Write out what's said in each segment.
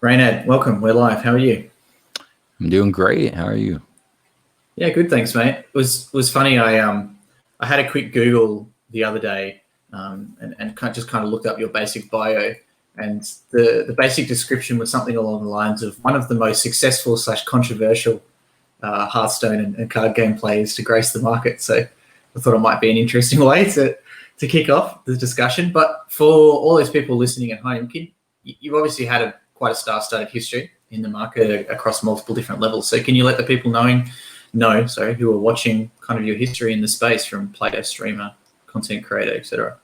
Reynad, welcome. We're live. How are you? I'm doing great. How are you? Yeah, good. Thanks, mate. It was funny. I had a quick Google the other day, and just kind of looked up your basic bio, and the basic description was something along the lines of one of the most successful / controversial Hearthstone and card game players to grace the market. So I thought it might be an interesting way to kick off the discussion. But for all those people listening at home, you've obviously had quite a star-studded history in the market across multiple different levels. So can you let the people who are watching kind of your history in the space from player, streamer, content creator, etc.?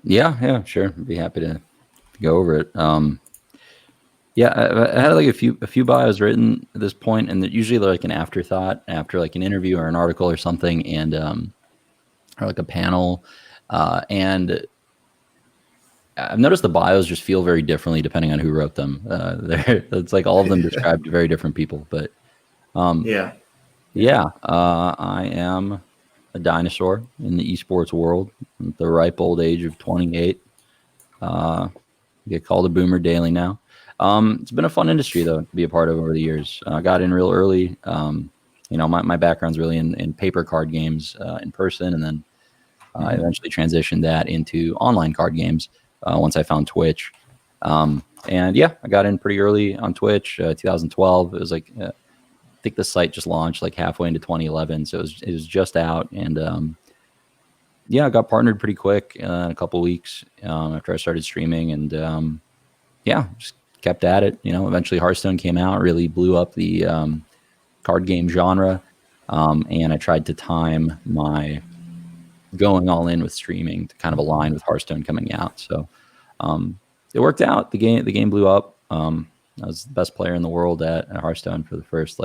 Yeah, sure. I'd be happy to go over it. I had like a few bios written at this point, and usually they're like an afterthought after like an interview or an article or something, and or like a panel. And I've noticed the bios just feel very differently depending on who wrote them. It's like all of them described very different people. But I am a dinosaur in the esports world at the ripe old age of 28. Get called a boomer daily now. It's been a fun industry though to be a part of over the years. I got in real early. My background's really in paper card games in person, and then I eventually transitioned that into online card games once I found Twitch. I got in pretty early on Twitch, 2012. It was like I think the site just launched like halfway into 2011, so it was just out, and I got partnered pretty quick in a couple weeks after I started streaming, and just kept at it. Eventually Hearthstone came out, really blew up the card game genre, and I tried to time my going all in with streaming to kind of align with Hearthstone coming out. So it worked out. The game blew up. I was the best player in the world at Hearthstone for the first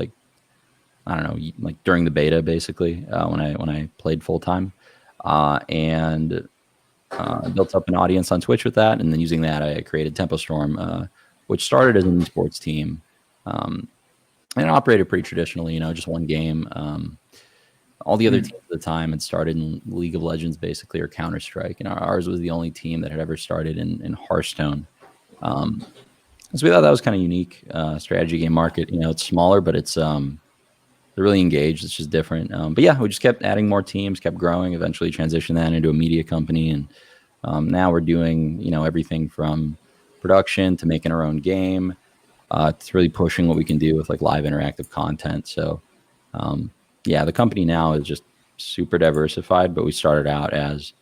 during the beta, basically, when I played full time, and built up an audience on Twitch with that, and then using that, I created Tempo Storm, which started as an esports team, and it operated pretty traditionally. Just one game. All the other teams at the time had started in League of Legends, basically, or Counter-Strike, and ours was the only team that had ever started in Hearthstone. So we thought that was kind of unique strategy game market. It's smaller, but it's they're really engaged. It's just different. We just kept adding more teams, kept growing, eventually transitioned that into a media company. And now we're doing, everything from production to making our own game. It's really pushing what we can do with like live interactive content. So the company now is just super diversified, but we started out as,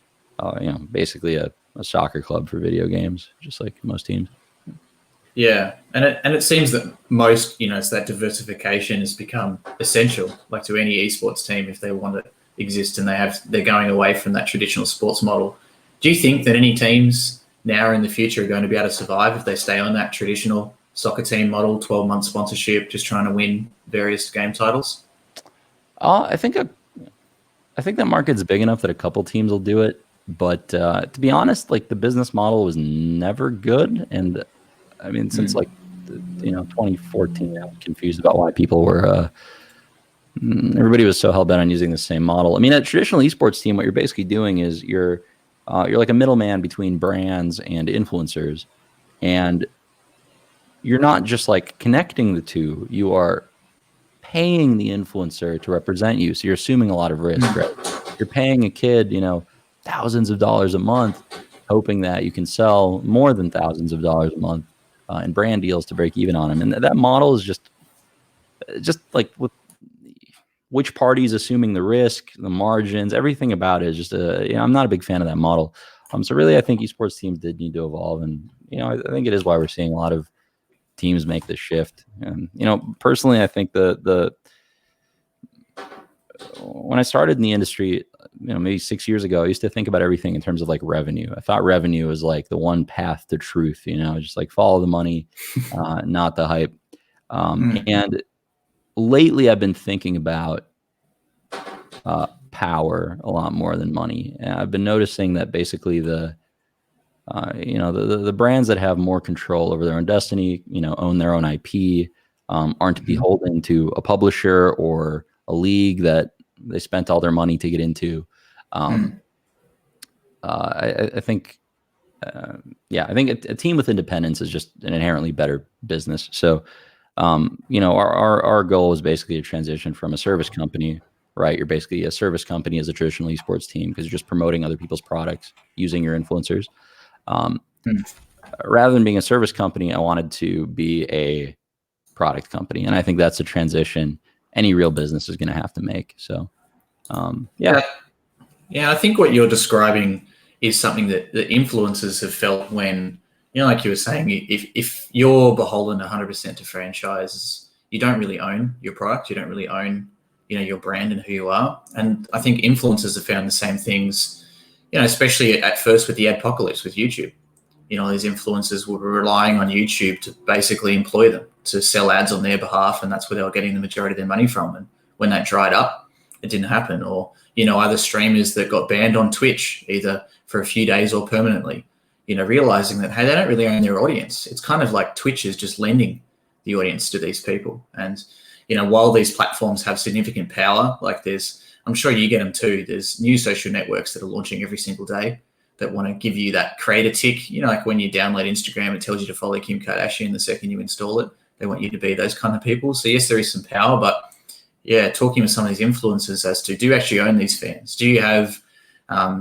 basically a soccer club for video games, just like most teams. Yeah, and it seems that most, it's that diversification has become essential, like to any esports team if they want to exist and they're going away from that traditional sports model. Do you think that any teams now or in the future are going to be able to survive if they stay on that traditional soccer team model, 12-month sponsorship, just trying to win various game titles? I think that market's big enough that a couple teams will do it, but to be honest, like the business model was never good, and I mean, since 2014, I'm confused about why people were, everybody was so hell-bent on using the same model. I mean, a traditional esports team, what you're basically doing is you're like a middleman between brands and influencers, and you're not just like connecting the two, you are paying the influencer to represent you. So you're assuming a lot of risk, right? You're paying a kid, thousands of dollars a month, hoping that you can sell more than thousands of dollars a month and brand deals to break even on them. And that model is just like with which party's assuming the risk, the margins, everything about it is just I'm not a big fan of that model. So really, I think esports teams did need to evolve. And, I think it is why we're seeing a lot of teams make the shift. And, personally, I think when I started in the industry, maybe 6 years ago, I used to think about everything in terms of like revenue. I thought revenue was like the one path to truth, just like follow the money, not the hype. And lately I've been thinking about power a lot more than money. And I've been noticing that basically the brands that have more control over their own destiny, own their own IP, aren't beholden to a publisher or a league that they spent all their money to get into. I think yeah, I think a team with independence is just an inherently better business. So, our goal is basically a transition from a service company, right? You're basically a service company as a traditional esports team because you're just promoting other people's products using your influencers. Rather than being a service company, I wanted to be a product company. And I think that's a transition any real business is going to have to make. So, yeah. Yeah, I think what you're describing is something that the influencers have felt when, like you were saying, if you're beholden 100% to franchises, you don't really own your product. You don't really own, your brand and who you are. And I think influencers have found the same things, especially at first with the adpocalypse with YouTube. These influencers were relying on YouTube to basically employ them to sell ads on their behalf, and that's where they were getting the majority of their money from. And when that dried up, it didn't happen. Or, other streamers that got banned on Twitch, either for a few days or permanently, realizing that, hey, they don't really own their audience. It's kind of like Twitch is just lending the audience to these people. And, while these platforms have significant power, like I'm sure you get them too, there's new social networks that are launching every single day that want to give you that creator tick. Like when you download Instagram, it tells you to follow Kim Kardashian the second you install it. They want you to be those kind of people. So yes, there is some power, but yeah, talking with some of these influencers as to, do you actually own these fans? Do you have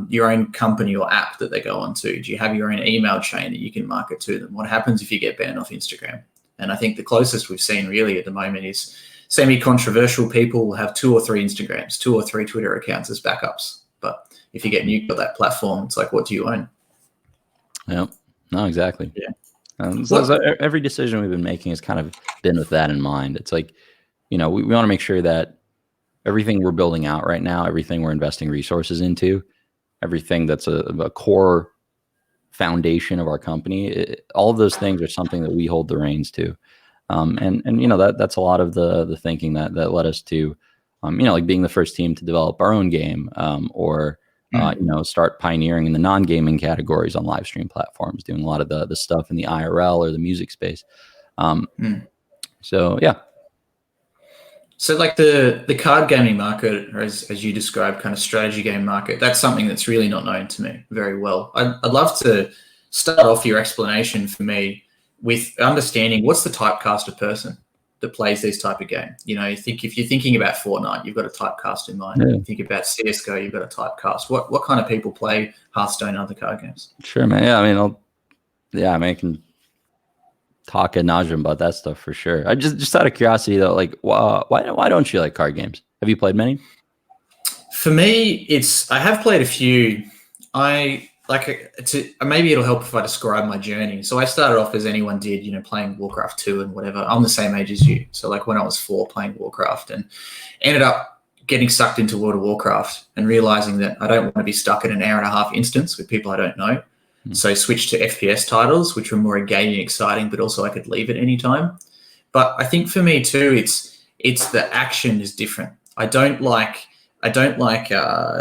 your own company or app that they go onto? Do you have your own email chain that you can market to them? What happens if you get banned off Instagram? And I think the closest we've seen really at the moment is semi-controversial people will have 2 or 3 Instagrams, 2 or 3 Twitter accounts as backups. But if you get nuked on that platform, it's like, what do you own? Yeah, no, exactly. Yeah. So every decision we've been making has kind of been with that in mind. It's like, we want to make sure that everything we're building out right now, everything we're investing resources into, everything that's a core foundation of our company, all of those things are something that we hold the reins to. That's a lot of the thinking that led us to, like being the first team to develop our own game, or start pioneering in the non-gaming categories on live stream platforms, doing a lot of the stuff in the IRL or the music space. So yeah. So like the card gaming market, or as you described, kind of strategy game market, that's something that's really not known to me very well. I'd love to start off your explanation for me with understanding what's the typecast of person that plays these type of game. If you're thinking about Fortnite, you've got a typecast in mind. Yeah. You think about CSGO, you've got a typecast. What kind of people play Hearthstone and other card games? Sure, man. Yeah, I can talk ad nauseum about that stuff for sure. I just out of curiosity though, like why don't you like card games? Have you played many? For me, I have played a few. I like to maybe it'll help if I describe my journey. So I started off as anyone did, playing Warcraft 2 and whatever. I'm the same age as you. So like when I was 4 playing Warcraft, and ended up getting sucked into World of Warcraft and realizing that I don't want to be stuck in an hour and a half instance with people I don't know. So I switched to FPS titles, which were more engaging, exciting, but also I could leave at any time. But I think for me too, it's the action is different. I don't like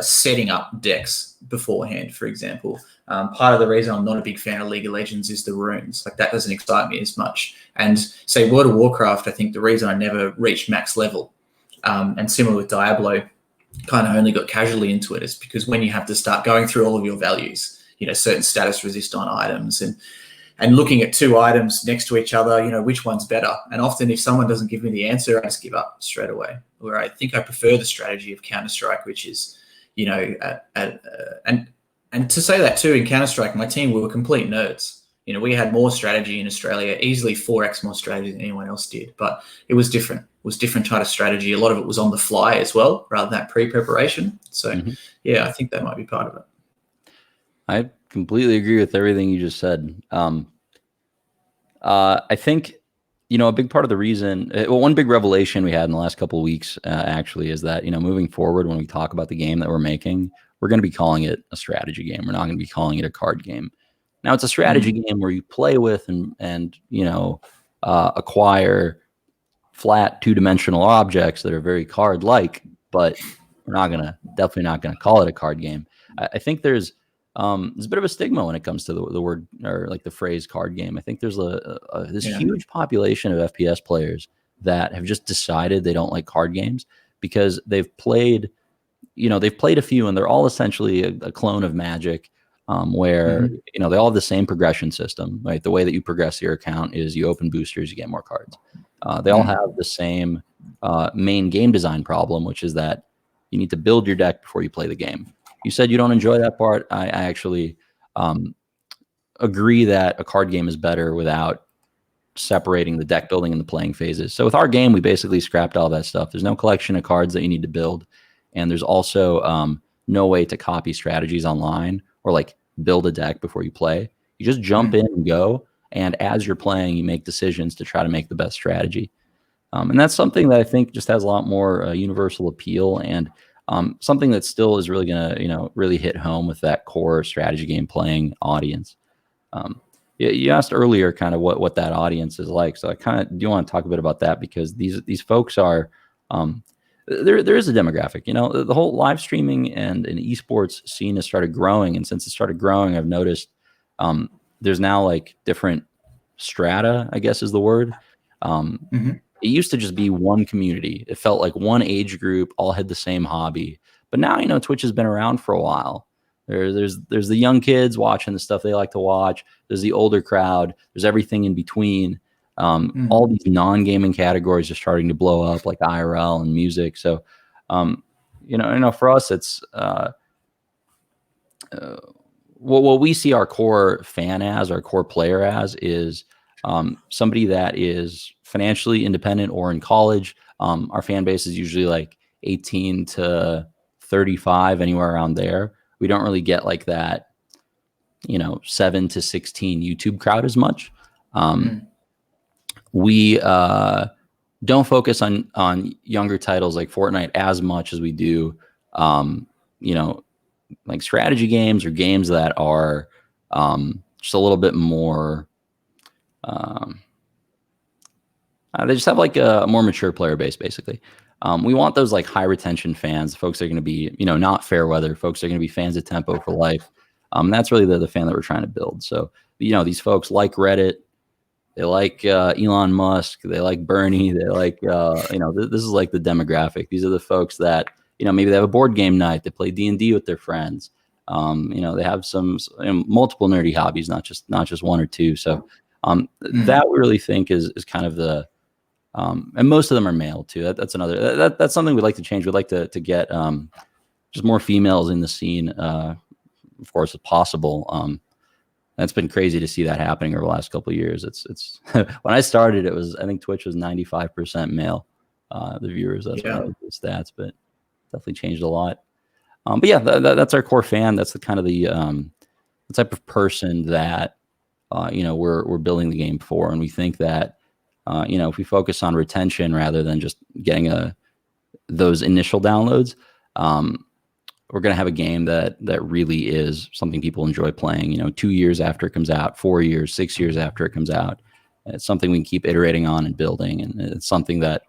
setting up decks beforehand, for example. Part of the reason I'm not a big fan of League of Legends is the runes. Like that doesn't excite me as much. And say World of Warcraft, I think the reason I never reached max level, and similar with Diablo, kind of only got casually into it, is because when you have to start going through all of your values, certain status resist on items and looking at 2 items next to each other, which one's better? And often if someone doesn't give me the answer, I just give up straight away. Where I think I prefer the strategy of Counter-Strike, which is, and to say that too, in Counter-Strike, my team, we were complete nerds. We had more strategy in Australia, easily 4x more strategy than anyone else did, but it was different. It was different type of strategy. A lot of it was on the fly as well, rather than that pre-preparation. So yeah, I think that might be part of it. I completely agree with everything you just said. I think, a big part of the reason, one big revelation we had in the last couple of weeks, actually, is that, moving forward, when we talk about the game that we're making, we're going to be calling it a strategy game. We're not going to be calling it a card game. Now, it's a strategy game where you play with and acquire flat 2-dimensional objects that are very card-like, but we're definitely not going to call it a card game. I think there's a bit of a stigma when it comes to the word, or like the phrase card game. I think there's this huge population of FPS players that have just decided they don't like card games because they've played a few and they're all essentially a clone of Magic. where they all have the same progression system, right? The way that you progress your account is you open boosters, you get more cards. They all have the same main game design problem, which is that you need to build your deck before you play the game. You said you don't enjoy that part. I actually agree that a card game is better without separating the deck building and the playing phases. So with our game, we basically scrapped all that stuff. There's no collection of cards that you need to build. And there's also no way to copy strategies online or like build a deck before you play. You just jump in and go. And as you're playing, you make decisions to try to make the best strategy. And that's something that I think just has a lot more universal appeal, and something that still is really going to, really hit home with that core strategy game playing audience. You asked earlier kind of what that audience is like. So I kind of do want to talk a bit about that, because these folks are, there is a demographic, the whole live streaming and an esports scene has started growing. And since it started growing, I've noticed there's now like different strata, I guess is the word. It used to just be one community. It felt like one age group, all had the same hobby. But now, Twitch has been around for a while. There's the young kids watching the stuff they like to watch. There's the older crowd. There's everything in between. All these non-gaming categories are starting to blow up, like IRL and music. So, for us, it's what we see our core fan as, our core player as, is somebody that is financially independent or in college. Our fan base is usually like 18 to 35, anywhere around there. We don't really get like that, 7 to 16 YouTube crowd as much. We don't focus on younger titles like Fortnite as much as we do, like strategy games or games that are just a little bit more. They just have like a more mature player base, basically. We want those like high retention fans, folks that are going to be, not fair weather, folks that are going to be fans of tempo for life. That's really the fan that we're trying to build. So, these folks like Reddit, they like Elon Musk, they like Bernie, they like, this is like the demographic. These are the folks that, maybe they have a board game night, they play D&D with their friends. They have some multiple nerdy hobbies, not just one or two. So that we really think is kind of the, and most of them are male too. That's another, that's something we'd like to change. We'd like to get just more females in the scene, of course, if possible. That's been crazy to see that happening over the last couple of years. It's when I started, I think Twitch was 95% male, the viewers. That's one of the stats, but definitely changed a lot. But yeah, that's our core fan. That's the kind of the type of person that we're building the game for, and we think that if we focus on retention rather than just getting those initial downloads, we're going to have a game that really is something people enjoy playing. 2 years after it comes out, 4 years, 6 years after it comes out. It's something we can keep iterating on and building, and it's something that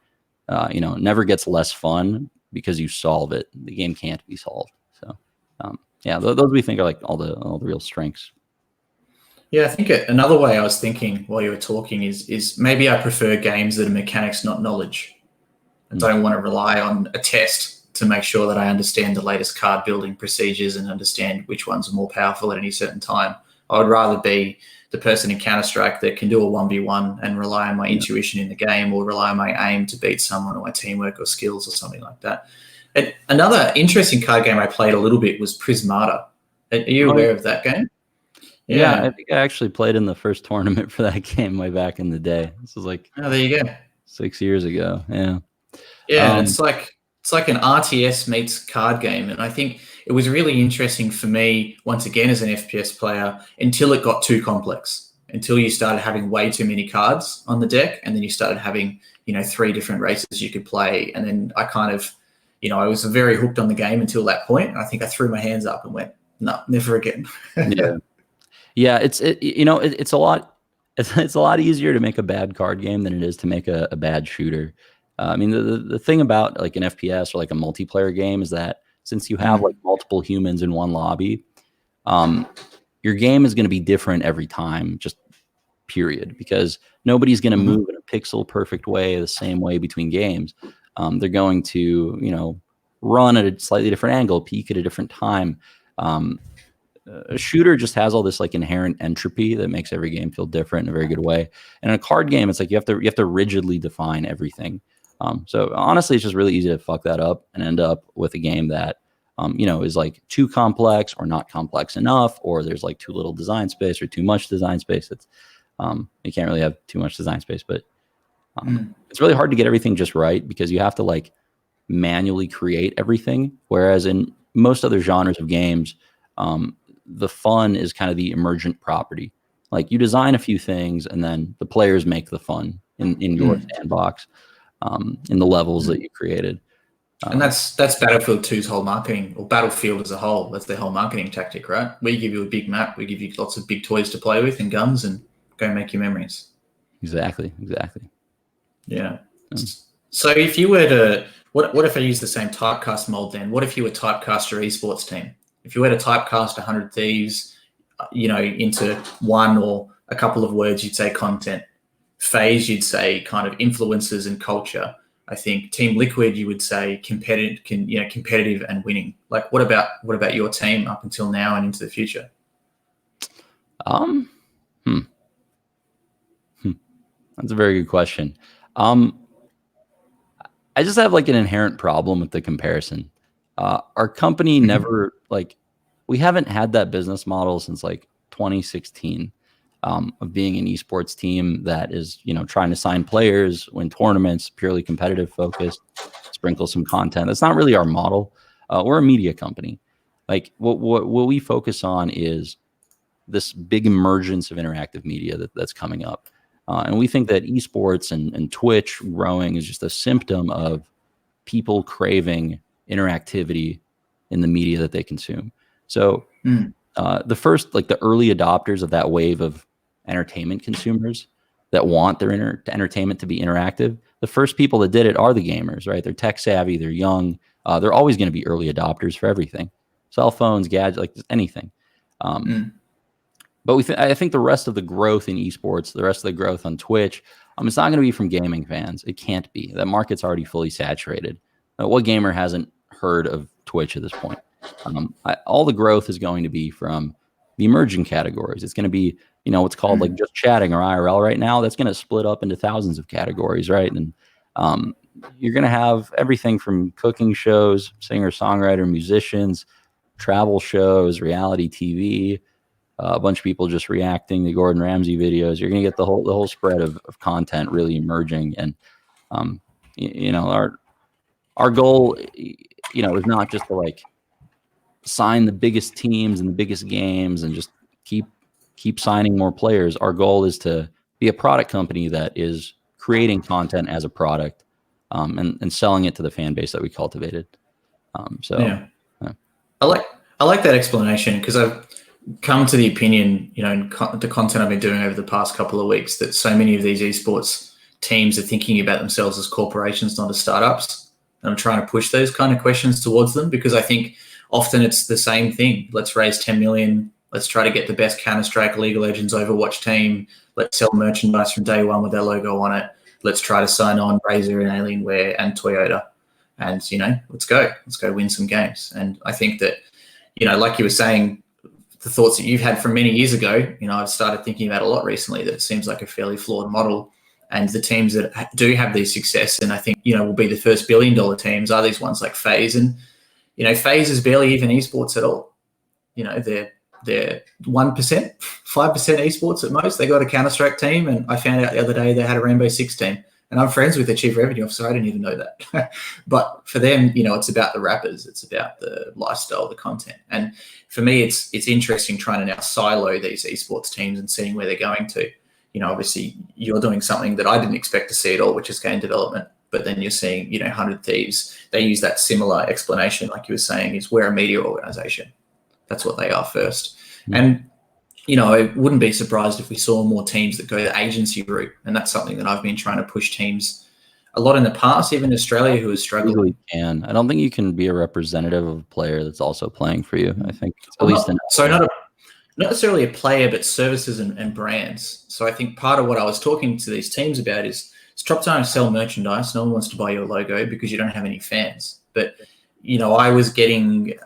never gets less fun because you solve it. The game can't be solved. So those we think are like all the real strengths. Yeah, I think another way I was thinking while you were talking is maybe I prefer games that are mechanics, not knowledge. I don't want to rely on a test to make sure that I understand the latest card building procedures and understand which ones are more powerful at any certain time. I would rather be the person in Counter-Strike that can do a 1v1 and rely on my intuition in the game, or rely on my aim to beat someone, or my teamwork or skills or something like that. And another interesting card game I played a little bit was Prismata. Are you aware of that game? Yeah, I think I actually played in the first tournament for that game way back in the day. This was like, there you go, 6 years ago. Yeah. Yeah, it's like an RTS meets card game, and I think it was really interesting for me, once again, as an FPS player, until it got too complex, until you started having way too many cards on the deck, and then you started having 3 different races you could play, and then I kind of, I was very hooked on the game until that point. I think I threw my hands up and went, no, never again. Yeah, it's a lot. It's a lot easier to make a bad card game than it is to make a bad shooter. I mean, the thing about like an FPS or like a multiplayer game is that since you have like multiple humans in one lobby, your game is going to be different every time, just period, because nobody's going to move in a pixel perfect way the same way between games. They're going to, run at a slightly different angle, peak at a different time. a shooter just has all this like inherent entropy that makes every game feel different in a very good way. And in a card game, it's like you have to rigidly define everything. So honestly, it's just really easy to fuck that up and end up with a game that is like too complex or not complex enough, or there's like too little design space or too much design space. It's you can't really have too much design space, but it's really hard to get everything just right because you have to like manually create everything. Whereas in most other genres of games, the fun is kind of the emergent property. Like you design a few things and then the players make the fun in your sandbox, in the levels that you created. And that's Battlefield 2's whole marketing, or Battlefield as a whole. That's their whole marketing tactic, right? We give you a big map, we give you lots of big toys to play with and guns, and go make your memories. Exactly. Yeah. So if you were to, what if I use the same typecast mold then? What if you were typecast your esports team? If you were to typecast 100 Thieves, into one or a couple of words, you'd say content. FaZe, you'd say kind of influences and culture. I think Team Liquid, you would say competitive and winning. Like, what about your team up until now and into the future? That's a very good question. I just have like an inherent problem with the comparison. Our company never we haven't had that business model since like 2016. Of being an esports team that is, trying to sign players, win tournaments, purely competitive focused, sprinkle some content. That's not really our model. We're a media company. Like what we focus on is this big emergence of interactive media that's coming up. And we think that esports and Twitch growing is just a symptom of people craving interactivity in the media that they consume. So the first, like the early adopters of that wave of entertainment consumers that want their entertainment to be interactive, the first people that did it are the gamers, right? They're tech savvy, they're young, they're always going to be early adopters for everything, cell phones, gadgets, like anything. But I think the rest of the growth in esports, the rest of the growth on Twitch, it's not going to be from gaming fans. It can't be. That market's already fully saturated. What gamer hasn't heard of Twitch at this point? All the growth is going to be from the emerging categories. It's going to be, what's called like just chatting or IRL right now. That's going to split up into thousands of categories, right? And you're going to have everything from cooking shows, singer-songwriter, musicians, travel shows, reality TV, a bunch of people just reacting to Gordon Ramsay videos. You're going to get the whole spread of content really emerging. And, our goal, is not just to like sign the biggest teams and the biggest games and just keep signing more players. Our goal is to be a product company that is creating content as a product, and selling it to the fan base that we cultivated. Yeah. I like that explanation, because I've come to the opinion, in the content I've been doing over the past couple of weeks, that so many of these esports teams are thinking about themselves as corporations, not as startups. And I'm trying to push those kind of questions towards them, because I think often it's the same thing. Let's raise 10 million. Let's try to get the best Counter-Strike, League of Legends, Overwatch team. Let's sell merchandise from day one with their logo on it. Let's try to sign on Razer and Alienware and Toyota. And, let's go win some games. And I think that, like you were saying, the thoughts that you've had from many years ago, I've started thinking about a lot recently, that it seems like a fairly flawed model. And the teams that do have these success, and I think, will be the first $1 billion teams, are these ones like FaZe. And, FaZe is barely even esports at all. They're 1%, 5% esports at most. They got a Counter-Strike team, and I found out the other day they had a Rainbow Six team. And I'm friends with their chief revenue officer. I didn't even know that. But for them, it's about the rappers. It's about the lifestyle, the content. And for me, it's interesting trying to now silo these esports teams and seeing where they're going to. Obviously, you're doing something that I didn't expect to see at all, which is game development. But then you're seeing, 100 Thieves. They use that similar explanation, like you were saying, is we're a media organization. That's what they are first. And, I wouldn't be surprised if we saw more teams that go the agency route. And that's something that I've been trying to push teams a lot in the past, even Australia, who has struggled. You really can. I don't think you can be a representative of a player that's also playing for you. I think at least not necessarily a player, but services and brands. So I think part of what I was talking to these teams about is stop trying to sell merchandise. No one wants to buy your logo because you don't have any fans. But, I was getting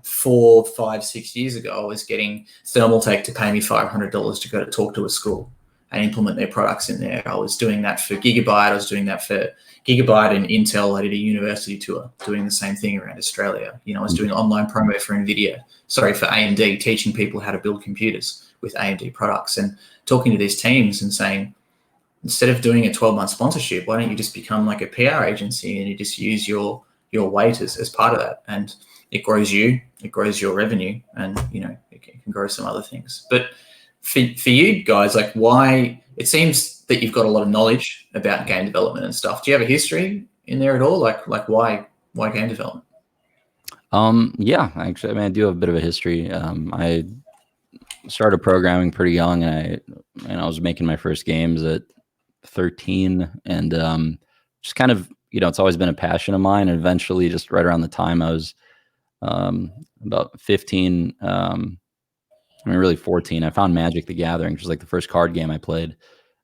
4, 5, 6 years ago, I was getting Thermaltake to pay me $500 to go to talk to a school and implement their products in there. I was doing that for Gigabyte. I was doing that for Gigabyte and Intel. I did a university tour doing the same thing around Australia. I was doing online promo for AMD, teaching people how to build computers with AMD products and talking to these teams and saying, instead of doing a 12-month sponsorship, why don't you just become like a PR agency and you just use your weight as part of that? And it grows your revenue, and it can grow some other things. But for you guys, like, why? It seems that you've got a lot of knowledge about game development and stuff. Do you have a history in there at all? Like why game development? Yeah, actually, I mean, I do have a bit of a history. I started programming pretty young, and I was making my first games at 13, and just kind of, it's always been a passion of mine. And eventually, just right around the time I was about 15, really 14, I found Magic the Gathering, which was like the first card game I played.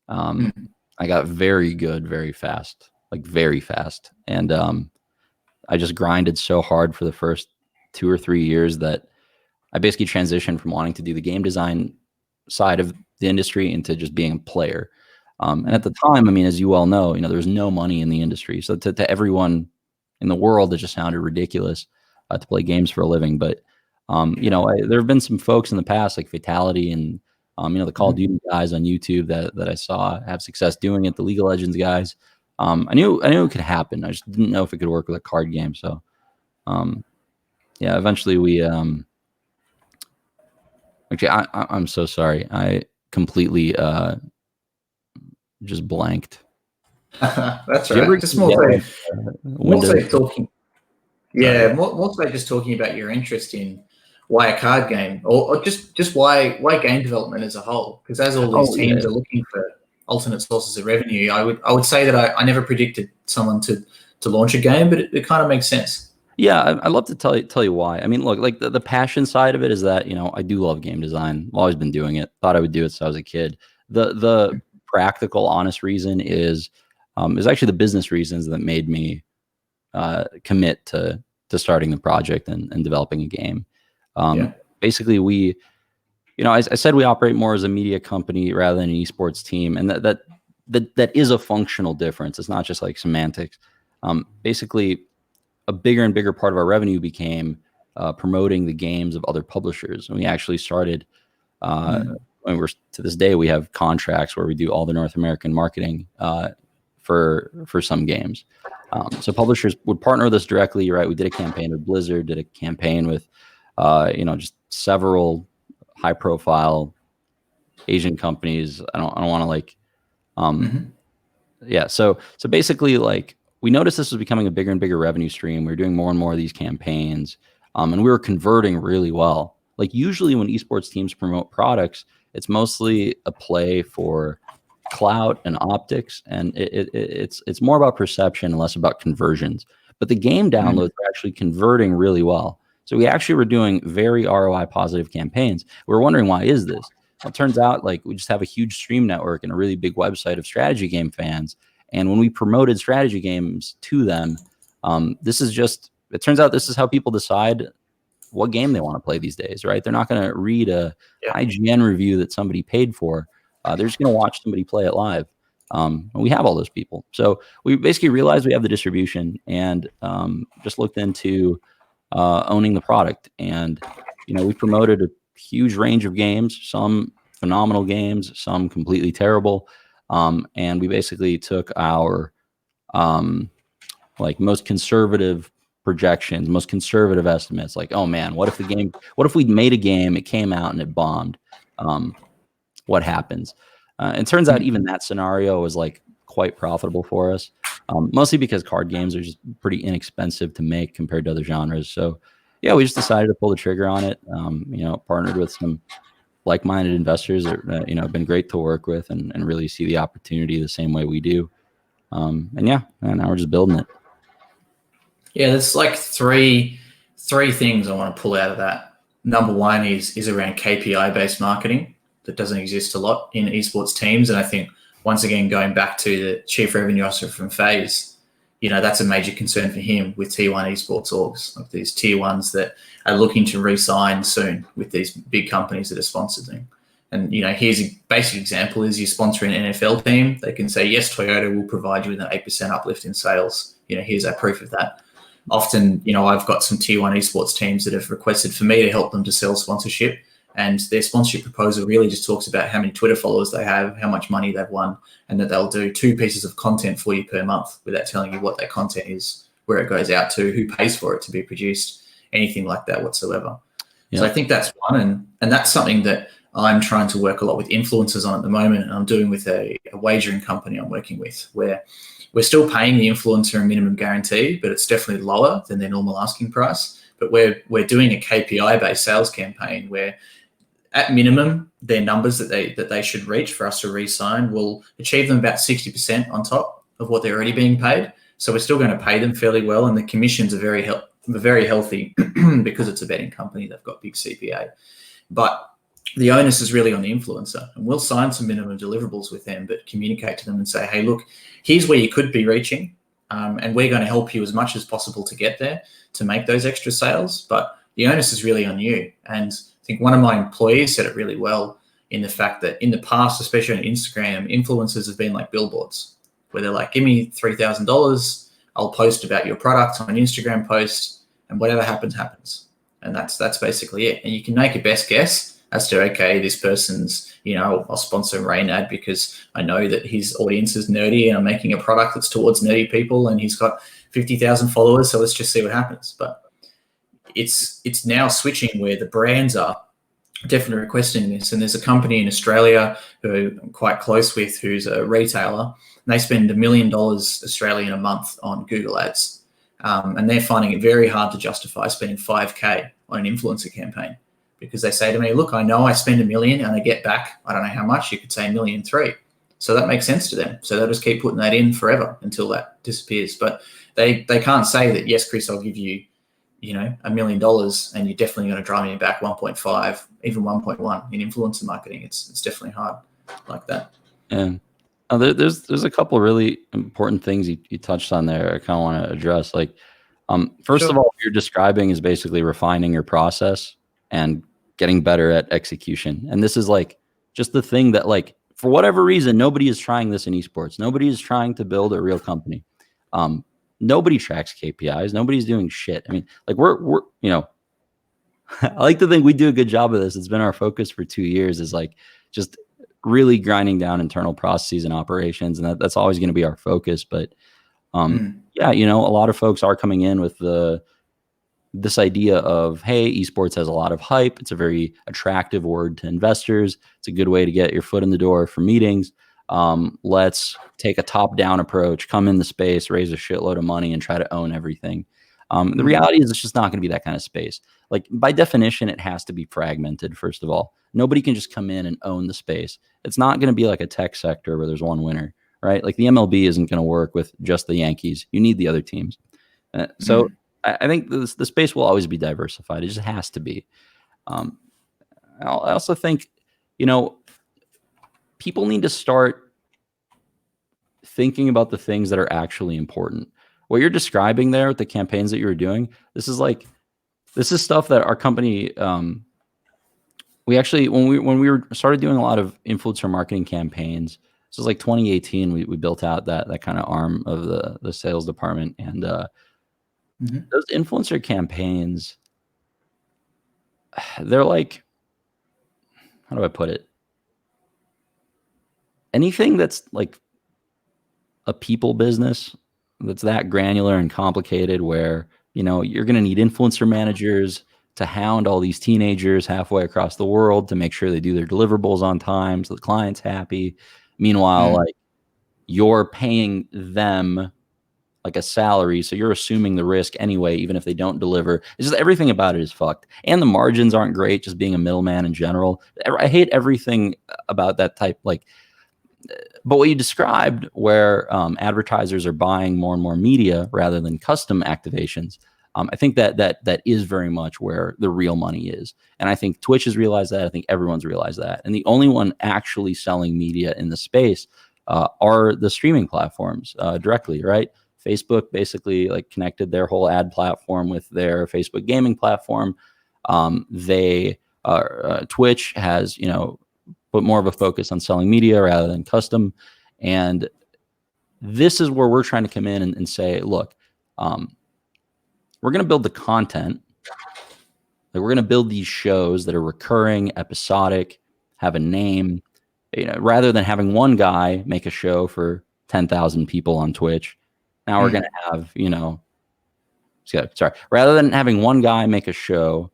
I got very good very fast, like very fast. And I just grinded so hard for the first 2 or 3 years that I basically transitioned from wanting to do the game design side of the industry into just being a player. And at the time, I mean, as you well know, there was no money in the industry. So to everyone in the world, it just sounded ridiculous to play games for a living. But, there have been some folks in the past like Fatality and, the Call of Duty guys on YouTube that I saw have success doing it, the League of Legends guys. I knew it could happen. I just didn't know if it could work with a card game. So, eventually we, actually, I'm so sorry. I completely just blanked. That's right. Just more so talking. Yeah, more so just talking about your interest in why a card game, or just why game development as a whole. Because as all these teams are looking for alternate sources of revenue, I would say that I never predicted someone to launch a game, but it kind of makes sense. Yeah, I'd love to tell you why. I mean, look, like the passion side of it is that, I do love game design. I've always been doing it. Thought I would do it since I was a kid. The practical, honest reason is actually the business reasons that made me commit to starting the project and developing a game. Basically, we, I said we operate more as a media company rather than an esports team, and that is a functional difference. It's not just like semantics. Basically, a bigger and bigger part of our revenue became promoting the games of other publishers. And we actually started, to this day, we have contracts where we do all the North American marketing for some games. So publishers would partner with us directly, right? We did a campaign with Blizzard, did a campaign with, just several high profile Asian companies. I don't want to like, So basically, like, we noticed this was becoming a bigger and bigger revenue stream. We were doing more and more of these campaigns, and we were converting really well. Like, usually when esports teams promote products, it's mostly a play for clout and optics, and it's more about perception and less about conversions. But the game downloads are actually converting really well. So we actually were doing very ROI positive campaigns. We were wondering, why is this? Well, it turns out, like, we just have a huge stream network and a really big website of strategy game fans. And when we promoted strategy games to them, it turns out this is how people decide what game they want to play these days, right? They're not going to read a IGN review that somebody paid for. They're just going to watch somebody play it live. And we have all those people. So we basically realized we have the distribution and just looked into owning the product. And, we promoted a huge range of games, some phenomenal games, some completely terrible. And we basically took our most conservative projections, most conservative estimates, like, oh man, what if we made a game, it came out and it bombed? What happens? And it turns out even that scenario was like quite profitable for us, mostly because card games are just pretty inexpensive to make compared to other genres. So yeah, we just decided to pull the trigger on it. Partnered with some like-minded investors that have been great to work with and really see the opportunity the same way we do. And now we're just building it. Yeah, there's like three things I want to pull out of that. Number one is around KPI-based marketing that doesn't exist a lot in esports teams. And I think, once again, going back to the chief revenue officer from FaZe, that's a major concern for him with tier one esports orgs, like these tier ones that are looking to re-sign soon with these big companies that are sponsored them. And, here's a basic example is you sponsor an NFL team. They can say, yes, Toyota will provide you with an 8% uplift in sales. Here's our proof of that. Often, I've got some tier one esports teams that have requested for me to help them to sell sponsorship. And their sponsorship proposal really just talks about how many Twitter followers they have, how much money they've won, and that they'll do 2 pieces of content for you per month without telling you what that content is, where it goes out to, who pays for it to be produced, anything like that whatsoever. Yeah. So I think that's one. And that's something that I'm trying to work a lot with influencers on at the moment. And I'm doing with a wagering company I'm working with, where we're still paying the influencer a minimum guarantee, but it's definitely lower than their normal asking price. But we're doing a KPI-based sales campaign where at minimum, their numbers that they should reach for us to re-sign will achieve them about 60% on top of what they're already being paid. So we're still going to pay them fairly well, and the commissions are very healthy because it's a betting company. They've got big CPA. But the onus is really on the influencer, and we'll sign some minimum deliverables with them, but communicate to them and say, hey, look, here's where you could be reaching, and we're going to help you as much as possible to get there to make those extra sales. But the onus is really on you. And I think one of my employees said it really well in the fact that in the past, especially on Instagram, influencers have been like billboards where they're like, give me $3,000, I'll post about your product on an Instagram post, and whatever happens, happens. And that's basically it. And you can make a best guess as to, okay, this person's, I'll sponsor Reynad because I know that his audience is nerdy and I'm making a product that's towards nerdy people and he's got 50,000 followers. So let's just see what happens. But it's now switching where the brands are definitely requesting this. And there's a company in Australia who I'm quite close with who's a retailer, and they spend $1 million Australian a month on Google ads. And they're finding it very hard to justify spending $5,000 on an influencer campaign because they say to me, look, I know I spend $1 million and I get back, I don't know how much, you could say $1.3 million. So that makes sense to them. So they'll just keep putting that in forever until that disappears. But they can't say that, yes, Chris, I'll give you, $1 million and you're definitely going to drive me back 1.5, even 1.1 in influencer marketing. It's definitely hard like that. And there's a couple of really important things you touched on there I kind of want to address. Like, first of all, what you're describing is basically refining your process and getting better at execution. And this is like just the thing that, like, for whatever reason, nobody is trying this in esports. Nobody is trying to build a real company. Nobody tracks KPIs. Nobody's doing shit. I mean, like we're I like to think we do a good job of this. It's been our focus for 2 years, is like just really grinding down internal processes and operations. And that's always going to be our focus. But yeah, a lot of folks are coming in with this idea of, hey, esports has a lot of hype. It's a very attractive word to investors. It's a good way to get your foot in the door for meetings. Let's take a top-down approach, come in the space, raise a shitload of money, and try to own everything. The reality is it's just not going to be that kind of space. Like, by definition, it has to be fragmented, first of all. Nobody can just come in and own the space. It's not going to be like a tech sector where there's one winner, right? Like the MLB isn't going to work with just the Yankees. You need the other teams. So I think the space will always be diversified. It just has to be. I also think, people need to start thinking about the things that are actually important. What you're describing there with the campaigns that you were doing, this is stuff that our company, we actually, when we started doing a lot of influencer marketing campaigns, this was like 2018, we built out that kind of arm of the sales department. And those influencer campaigns, they're like, how do I put it? Anything that's like a people business that's that granular and complicated where, you're going to need influencer managers to hound all these teenagers halfway across the world to make sure they do their deliverables on time so the client's happy. Meanwhile, like, you're paying them like a salary, so you're assuming the risk anyway, even if they don't deliver. It's just everything about it is fucked. And the margins aren't great, just being a middleman in general. I hate everything about that type, like, but what you described where advertisers are buying more and more media rather than custom activations, I think that is very much where the real money is. And I think Twitch has realized that. I think everyone's realized that. And the only one actually selling media in the space are the streaming platforms directly, right? Facebook basically like connected their whole ad platform with their Facebook gaming platform. Twitch has, put more of a focus on selling media rather than custom. And this is where we're trying to come in and say, look, we're going to build the content. Like, we're going to build these shows that are recurring, episodic, have a name, rather than having one guy make a show for 10,000 people on Twitch. Now we're going to have, rather than having one guy make a show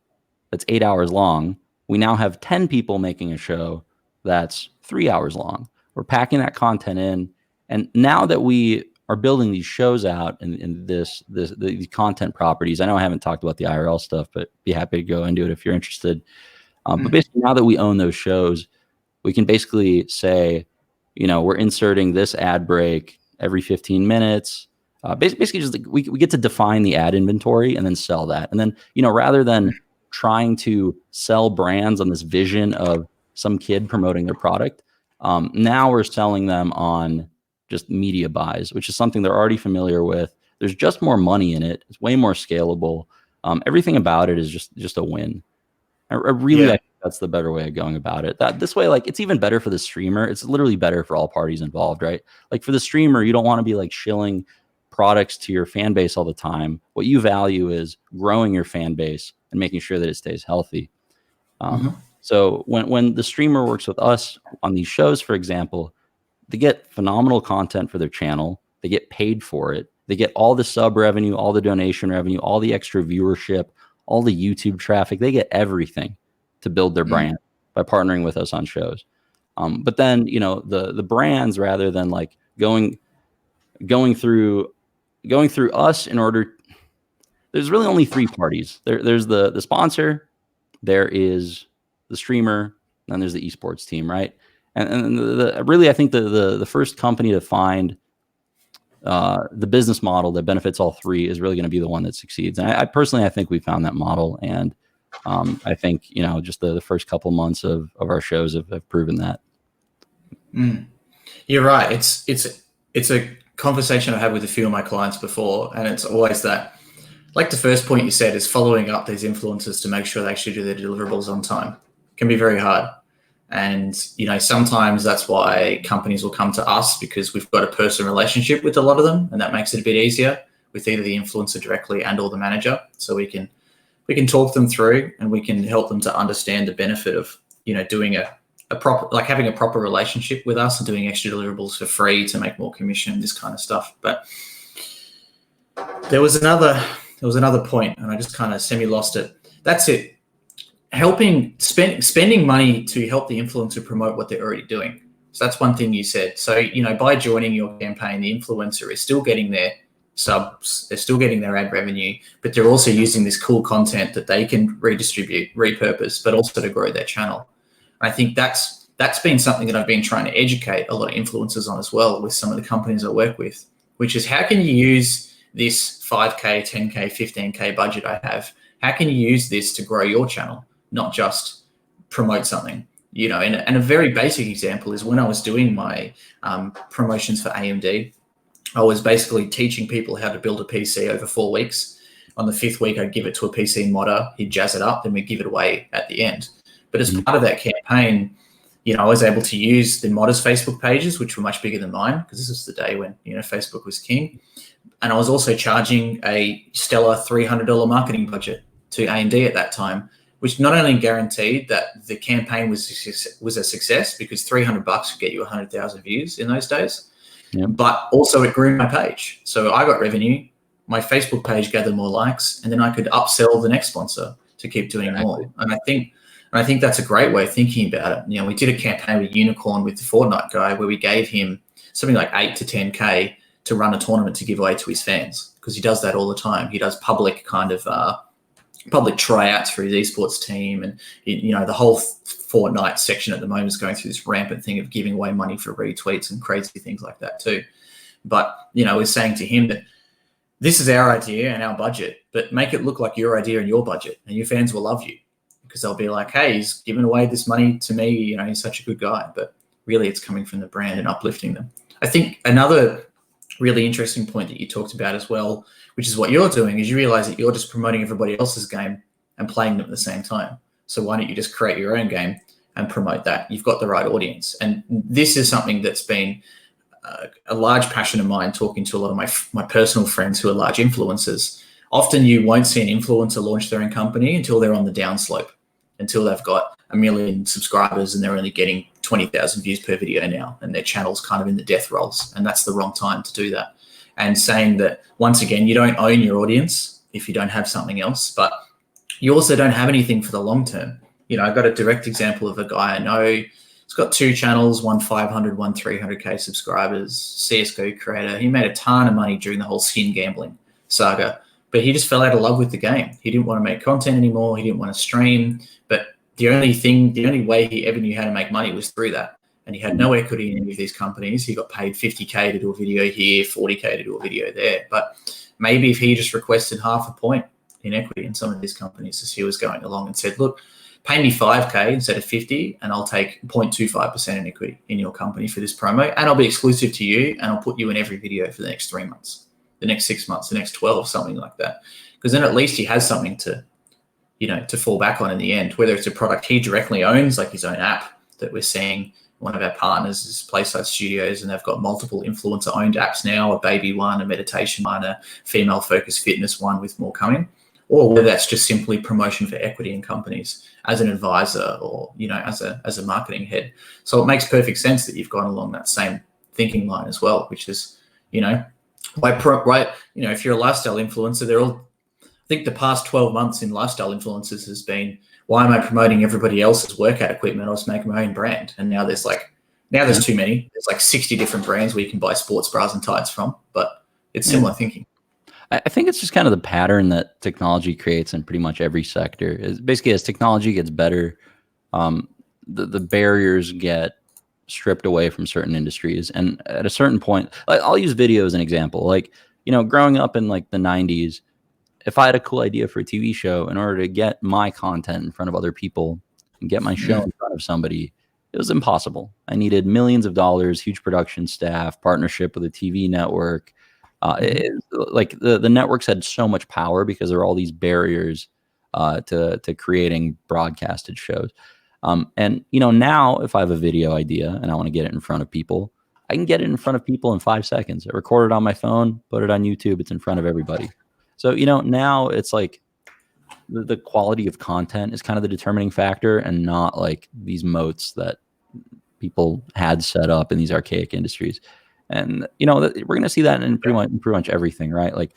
that's 8 hours long, we now have 10 people making a show that's 3 hours long. We're packing that content in. And now that we are building these shows out in these content properties, I know I haven't talked about the IRL stuff, but be happy to go into it if you're interested. But basically, now that we own those shows, we can basically say, we're inserting this ad break every 15 minutes. Basically, just we get to define the ad inventory and then sell that. And then, rather than trying to sell brands on this vision of some kid promoting their product, now we're selling them on just media buys, which is something they're already familiar with. There's just more money in it. It's way more scalable. Everything about it is just a win. I think that's the better way of going about it. This way, like, it's even better for the streamer. It's literally better for all parties involved, right? Like, for the streamer, you don't want to be like shilling products to your fan base all the time. What you value is growing your fan base and making sure that it stays healthy. So when the streamer works with us on these shows, for example, they get phenomenal content for their channel. They get paid for it. They get all the sub revenue, all the donation revenue, all the extra viewership, all the YouTube traffic. They get everything to build their brand by partnering with us on shows. But then, the brands, rather than like going through us in order, there's really only three parties. There's the sponsor, there is the streamer, and there's the esports team, right? And really, I think the first company to find the business model that benefits all three is really going to be the one that succeeds. And I personally think we found that model. And I think, just the first couple months of our shows have proven that. You're right. It's a conversation I had with a few of my clients before, and it's always that, like the first point you said, is following up these influencers to make sure they actually do their deliverables on time. It can be very hard. And, sometimes that's why companies will come to us, because we've got a personal relationship with a lot of them, and that makes it a bit easier with either the influencer directly and or the manager. So we can talk them through, and we can help them to understand the benefit of, doing a proper, like having a proper relationship with us and doing extra deliverables for free to make more commission, this kind of stuff. But there was another point, and I just kind of semi-lost it. That's it. Spending money to help the influencer promote what they're already doing. So that's one thing you said. So, by joining your campaign, the influencer is still getting their subs, they're still getting their ad revenue, but they're also using this cool content that they can redistribute, repurpose, but also to grow their channel. I think that's been something that I've been trying to educate a lot of influencers on as well with some of the companies I work with, which is how can you use this 5K, 10K, 15K budget I have? How can you use this to grow your channel, not just promote something? And a very basic example is when I was doing my promotions for AMD, I was basically teaching people how to build a PC over 4 weeks. On the 5th week, I'd give it to a PC modder, he'd jazz it up, then we'd give it away at the end. But as part of that campaign, I was able to use the modders' Facebook pages, which were much bigger than mine, because this was the day when, Facebook was king. And I was also charging a stellar $300 marketing budget to AMD at that time, which not only guaranteed that the campaign was a success, because $300 could get you 100,000 views in those days, but also it grew my page. So I got revenue, my Facebook page gathered more likes, and then I could upsell the next sponsor to keep doing more. And I think that's a great way of thinking about it. We did a campaign with Unicorn with the Fortnite guy where we gave him something like 8 to 10K to run a tournament to give away to his fans, because he does that all the time. He does public public tryouts for his esports team, and the whole Fortnite section at the moment is going through this rampant thing of giving away money for retweets and crazy things like that too. But we're saying to him that this is our idea and our budget, but make it look like your idea and your budget, and your fans will love you, because they'll be like, hey, he's giving away this money to me, he's such a good guy. But really it's coming from the brand and uplifting them. I think another really interesting point that you talked about as well, which is what you're doing, is you realize that you're just promoting everybody else's game and playing them at the same time. So why don't you just create your own game and promote that? You've got the right audience. And this is something that's been a large passion of mine, talking to a lot of my personal friends who are large influencers. Often you won't see an influencer launch their own company until they're on the downslope, until they've got 1 million subscribers and they're only getting 20,000 views per video now, and their channel's kind of in the death rolls. And that's the wrong time to do that. And saying that, once again, you don't own your audience if you don't have something else, but you also don't have anything for the long term. You know, I got a direct example of a guy I know. He's got 2 channels, one 500, one 300K subscribers, CSGO creator. He made a ton of money during the whole skin gambling saga, but he just fell out of love with the game. He didn't want to make content anymore. He didn't want to stream, but the only way he ever knew how to make money was through that. And he had no equity in any of these companies. He got paid 50K to do a video here, 40K to do a video there. But maybe if he just requested half a point in equity in some of these companies as he was going along and said, look, pay me 5K instead of 50, and I'll take 0.25% in equity in your company for this promo, and I'll be exclusive to you, and I'll put you in every video for the next 3 months, the next 6 months, the next 12, something like that. Because then at least he has something to, you know, to fall back on in the end, whether it's a product he directly owns, like his own app that we're seeing. One of our partners is Playside Studios, and they've got multiple influencer-owned apps now, a baby one, a meditation one, a female-focused fitness one, with more coming. Or whether that's just simply promotion for equity in companies as an advisor, or, you know, as a marketing head. So it makes perfect sense that you've gone along that same thinking line as well, which is, you know, you know, if you're a lifestyle influencer, I think the past 12 months in lifestyle influencers has been, why am I promoting everybody else's workout equipment? I'll just make my own brand. And now there's too many. There's like 60 different brands where you can buy sports bras and tights from, but it's similar thinking. I think it's just kind of the pattern that technology creates in pretty much every sector. Is basically, as technology gets better, the barriers get stripped away from certain industries. And at a certain point, like, I'll use video as an example. Like, you know, growing up in like the 90s, if I had a cool idea for a TV show, in order to get my content in front of other people and get my show in front of somebody, it was impossible. I needed millions of dollars, huge production staff, partnership with a TV network. Like the networks had so much power because there were all these barriers to creating broadcasted shows. And, you know, now if I have a video idea and I want to get it in front of people, I can get it in front of people in 5 seconds. I record it on my phone, put it on YouTube. It's in front of everybody. So, you know, now it's like the quality of content is kind of the determining factor, and not like these moats that people had set up in these archaic industries. And, you know, we're going to see that in pretty much everything, right? Like,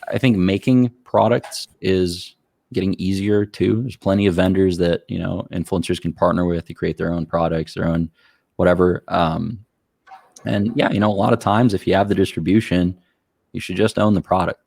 I think making products is getting easier too. There's plenty of vendors that, you know, influencers can partner with to create their own products, their own whatever. And yeah, you know, a lot of times if you have the distribution, you should just own the product.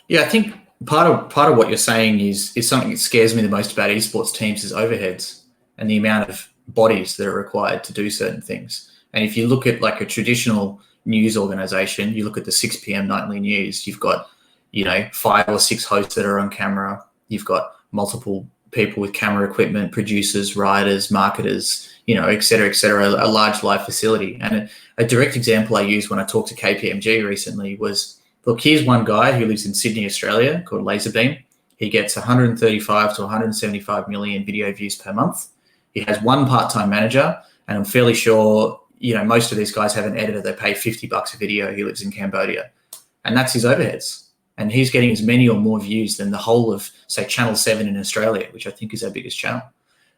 Yeah, I think part of what you're saying is something that scares me the most about esports teams is overheads and the amount of bodies that are required to do certain things. And if you look at like a traditional news organization, you look at the 6 p.m. nightly news, you've got, you know, 5 or 6 hosts that are on camera. You've got multiple people with camera equipment, producers, writers, marketers, you know, et cetera, a large live facility. And a direct example I used when I talked to KPMG recently was, look, here's one guy who lives in Sydney, Australia, called Laserbeam. He gets 135 to 175 million video views per month. He has one part-time manager, and I'm fairly sure, you know, most of these guys have an editor. They pay $50 a video. He lives in Cambodia, and that's his overheads. And he's getting as many or more views than the whole of, say, Channel 7 in Australia, which I think is our biggest channel.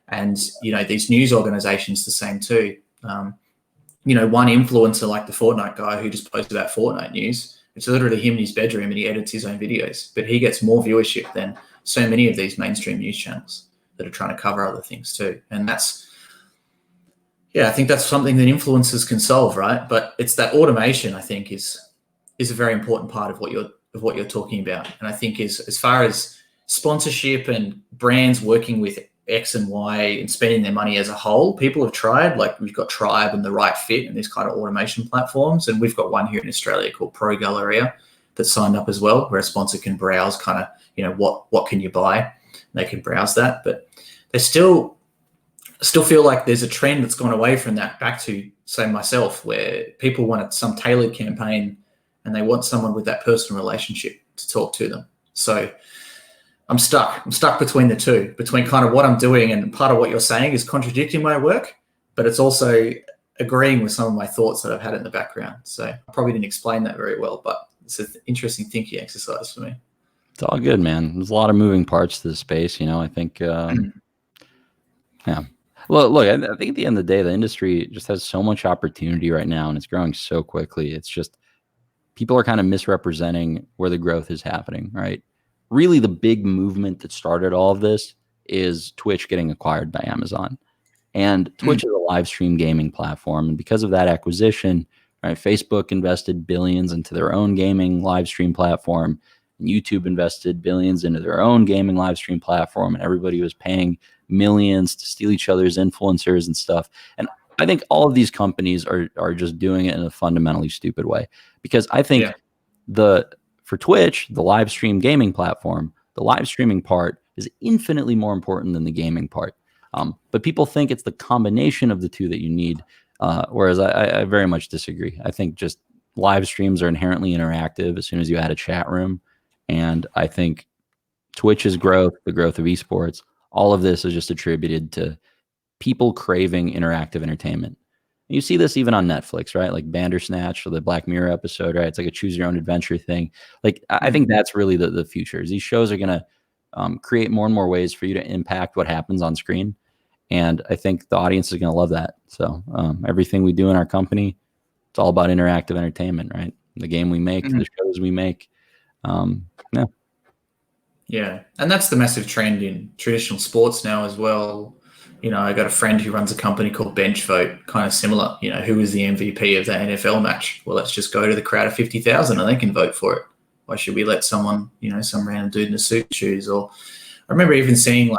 And, you know, these news organizations, the same too. You know, one influencer like the Fortnite guy who just posts about Fortnite news, it's literally him in his bedroom and he edits his own videos, but he gets more viewership than so many of these mainstream news channels that are trying to cover other things too. And that's, yeah, I think that's something that influencers can solve, right? But it's that automation, I think, is a very important part of what you're talking about. And I think as far as sponsorship and brands working with X and Y and spending their money as a whole, people have tried. Like, we've got Tribe and The Right Fit and these kind of automation platforms, and we've got one here in Australia called Pro Galleria that's signed up as well, where a sponsor can browse kind of, you know, what can you buy, and they can browse that. But there's still still feel like there's a trend that's gone away from that back to, say, myself, where people want some tailored campaign and they want someone with that personal relationship to talk to them. So I'm stuck between the two, between kind of what I'm doing, and part of what you're saying is contradicting my work, but it's also agreeing with some of my thoughts that I've had in the background. So I probably didn't explain that very well, but it's an interesting thinking exercise for me. It's all good, man. There's a lot of moving parts to the space, I think, yeah. Well, look, I think at the end of the day, the industry just has so much opportunity right now, and it's growing so quickly. It's just people are kind of misrepresenting where the growth is happening, right? Really, the big movement that started all of this is Twitch getting acquired by Amazon. And Twitch is a live stream gaming platform. And because of that acquisition, right, Facebook invested billions into their own gaming live stream platform. And YouTube invested billions into their own gaming live stream platform. And everybody was paying millions to steal each other's influencers and stuff. And I think all of these companies are just doing it in a fundamentally stupid way. Because I think for Twitch, the live stream gaming platform, the live streaming part is infinitely more important than the gaming part. But people think it's the combination of the two that you need, whereas I very much disagree. I think just live streams are inherently interactive as soon as you add a chat room. And I think Twitch's growth, the growth of esports, all of this is just attributed to people craving interactive entertainment. You see this even on Netflix, right? Like Bandersnatch or the Black Mirror episode, right? It's like a choose your own adventure thing. Like, I think that's really the future. These shows are going to create more and more ways for you to impact what happens on screen. And I think the audience is going to love that. So everything we do in our company, it's all about interactive entertainment, right? The game we make, the shows we make. Yeah. And that's the massive trend in traditional sports now as well. I got a friend who runs a company called Bench Vote, kind of similar. Who is the MVP of that NFL match? Well, let's just go to the crowd of 50,000 and they can vote for it. Why should we let someone, some random dude in a suit choose? Or I remember even seeing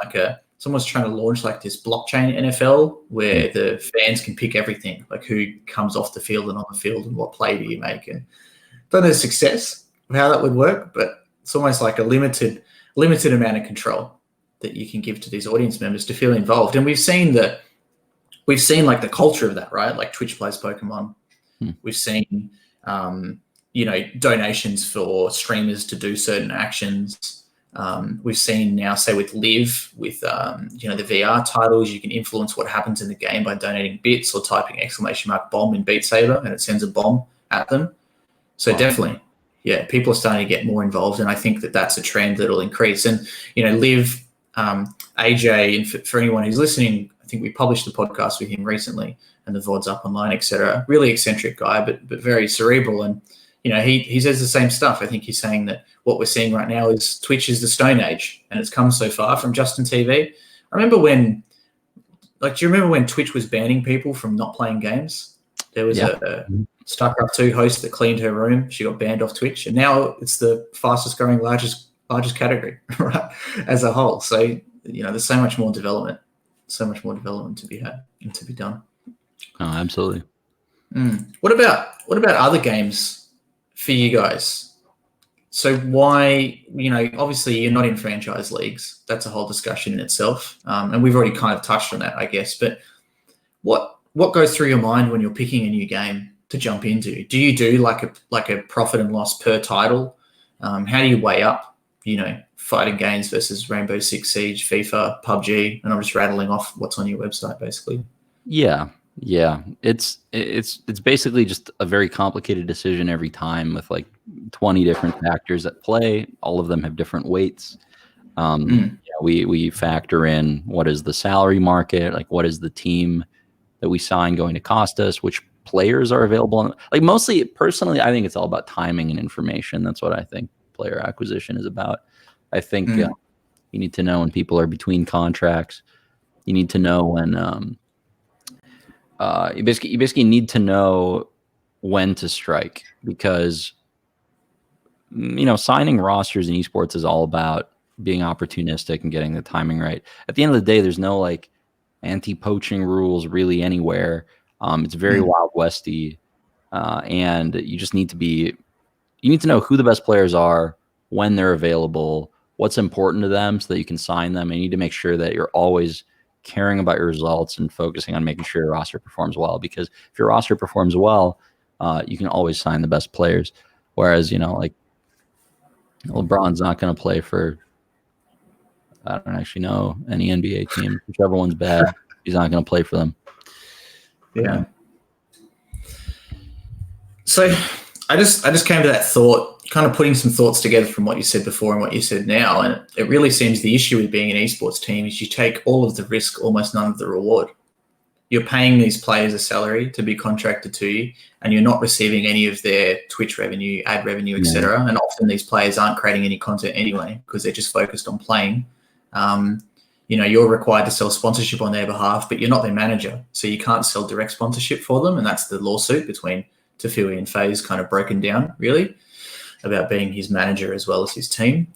someone's trying to launch like this blockchain NFL where the fans can pick everything, like who comes off the field and on the field and what play do you make. And don't know the success of how that would work, but it's almost like a limited amount of control that you can give to these audience members to feel involved. And we've seen like the culture of that, right? Like Twitch plays Pokemon. We've seen, donations for streamers to do certain actions. We've seen now, say with Live, with, the VR titles, you can influence what happens in the game by donating bits or typing !bomb in Beat Saber and it sends a bomb at them. So definitely, yeah, people are starting to get more involved. And I think that that's a trend that'll increase. And, Live, AJ, and for anyone who's listening, I think we published the podcast with him recently and the VOD's up online, etc. Really eccentric guy, but very cerebral. And, he says the same stuff. I think he's saying that what we're seeing right now is Twitch is the Stone Age and it's come so far from Justin TV. I remember do you remember when Twitch was banning people from not playing games? There was a StarCraft 2 host that cleaned her room. She got banned off Twitch. And now it's the fastest growing, largest category, right, as a whole. So, there's so much more development to be had and to be done. Oh, absolutely. What about other games for you guys? So why, obviously you're not in franchise leagues. That's a whole discussion in itself. And we've already kind of touched on that, I guess. But what goes through your mind when you're picking a new game to jump into? Do you do like a profit and loss per title? How do you weigh up, fighting games versus Rainbow Six Siege, FIFA, PUBG? And I'm just rattling off what's on your website, basically. Yeah. It's basically just a very complicated decision every time with like 20 different factors at play. All of them have different weights. We factor in what is the salary market, like what is the team that we sign going to cost us, which players are available. Like mostly, personally, I think it's all about timing and information. That's what I think player acquisition is about. I think you need to know when people are between contracts. You need to know when you basically need to know when to strike, because signing rosters in esports is all about being opportunistic and getting the timing right. At the end of the day, there's no like anti-poaching rules really anywhere. It's very Wild Westy, and you just need to know who the best players are, when they're available, what's important to them, so that you can sign them. And you need to make sure that you're always caring about your results and focusing on making sure your roster performs well. Because if your roster performs well, you can always sign the best players. Whereas, like LeBron's not going to play for, I don't actually know any NBA team. Whichever one's bad, he's not going to play for them. Yeah. So I just came to that thought, kind of putting some thoughts together from what you said before and what you said now. And it really seems the issue with being an esports team is you take all of the risk, almost none of the reward. You're paying these players a salary to be contracted to you, and you're not receiving any of their Twitch revenue, ad revenue, etc. And often these players aren't creating any content anyway because they're just focused on playing. You're required to sell sponsorship on their behalf, but you're not their manager, so you can't sell direct sponsorship for them. And that's the lawsuit between Tafui and FaZe kind of broken down, really, about being his manager as well as his team.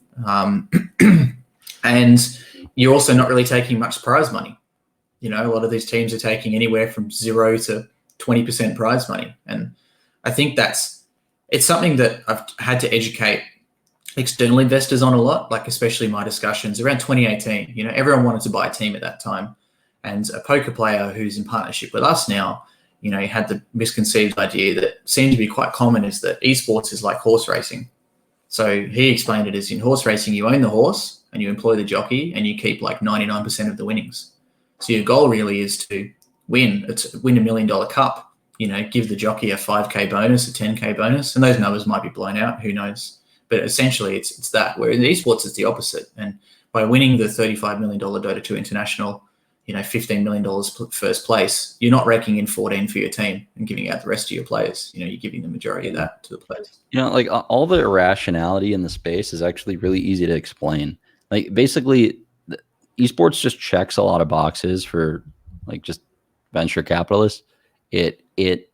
And you're also not really taking much prize money. A lot of these teams are taking anywhere from 0 to 20% prize money. And I think it's something that I've had to educate external investors on a lot, like especially my discussions around 2018. Everyone wanted to buy a team at that time. And a poker player who's in partnership with us now, he had the misconceived idea that seemed to be quite common, is that esports is like horse racing. So he explained it as, in horse racing, you own the horse and you employ the jockey and you keep like 99% of the winnings. So your goal really is to win $1 million cup, give the jockey a 5K bonus, a 10K bonus, and those numbers might be blown out, who knows? But essentially it's that, where in esports it's the opposite. And by winning the $35 million Dota 2 International, $15 million first place, you're not raking in 14 for your team and giving out the rest of your players. You're giving the majority of that to the players. Like all the irrationality in the space is actually really easy to explain. Like basically, esports just checks a lot of boxes for like just venture capitalists. It's a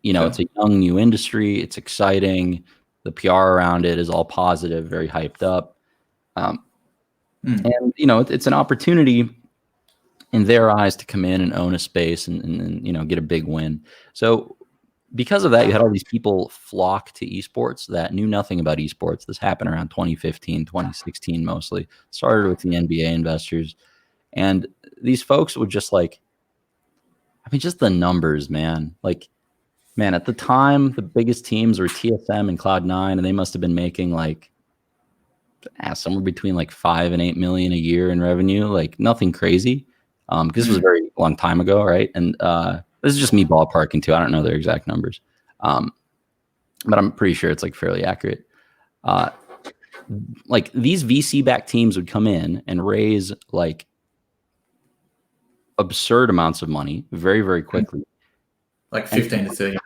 young new industry. It's exciting. The PR around it is all positive, very hyped up. And it's an opportunity in their eyes to come in and own a space and get a big win. So because of that, you had all these people flock to esports that knew nothing about esports. This happened around 2015, 2016 mostly. Started with the NBA investors. And these folks would just just the numbers, man. At the time, the biggest teams were TSM and Cloud9, and they must have been making somewhere between $5 and $8 million a year in revenue. Nothing crazy. Because this was a very long time ago, right? And this is just me ballparking too. I don't know their exact numbers, but I'm pretty sure it's fairly accurate. These VC-backed teams would come in and raise absurd amounts of money very, very quickly. 15 to 30.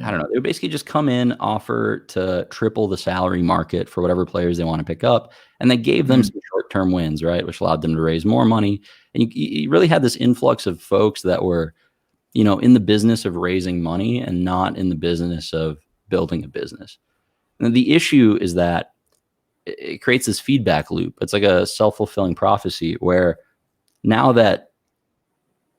I don't know. They would basically just come in, offer to triple the salary market for whatever players they want to pick up. And they gave them some short-term wins, right? Which allowed them to raise more money. And you really had this influx of folks that were, in the business of raising money and not in the business of building a business. And the issue is that it creates this feedback loop. It's like a self-fulfilling prophecy where now that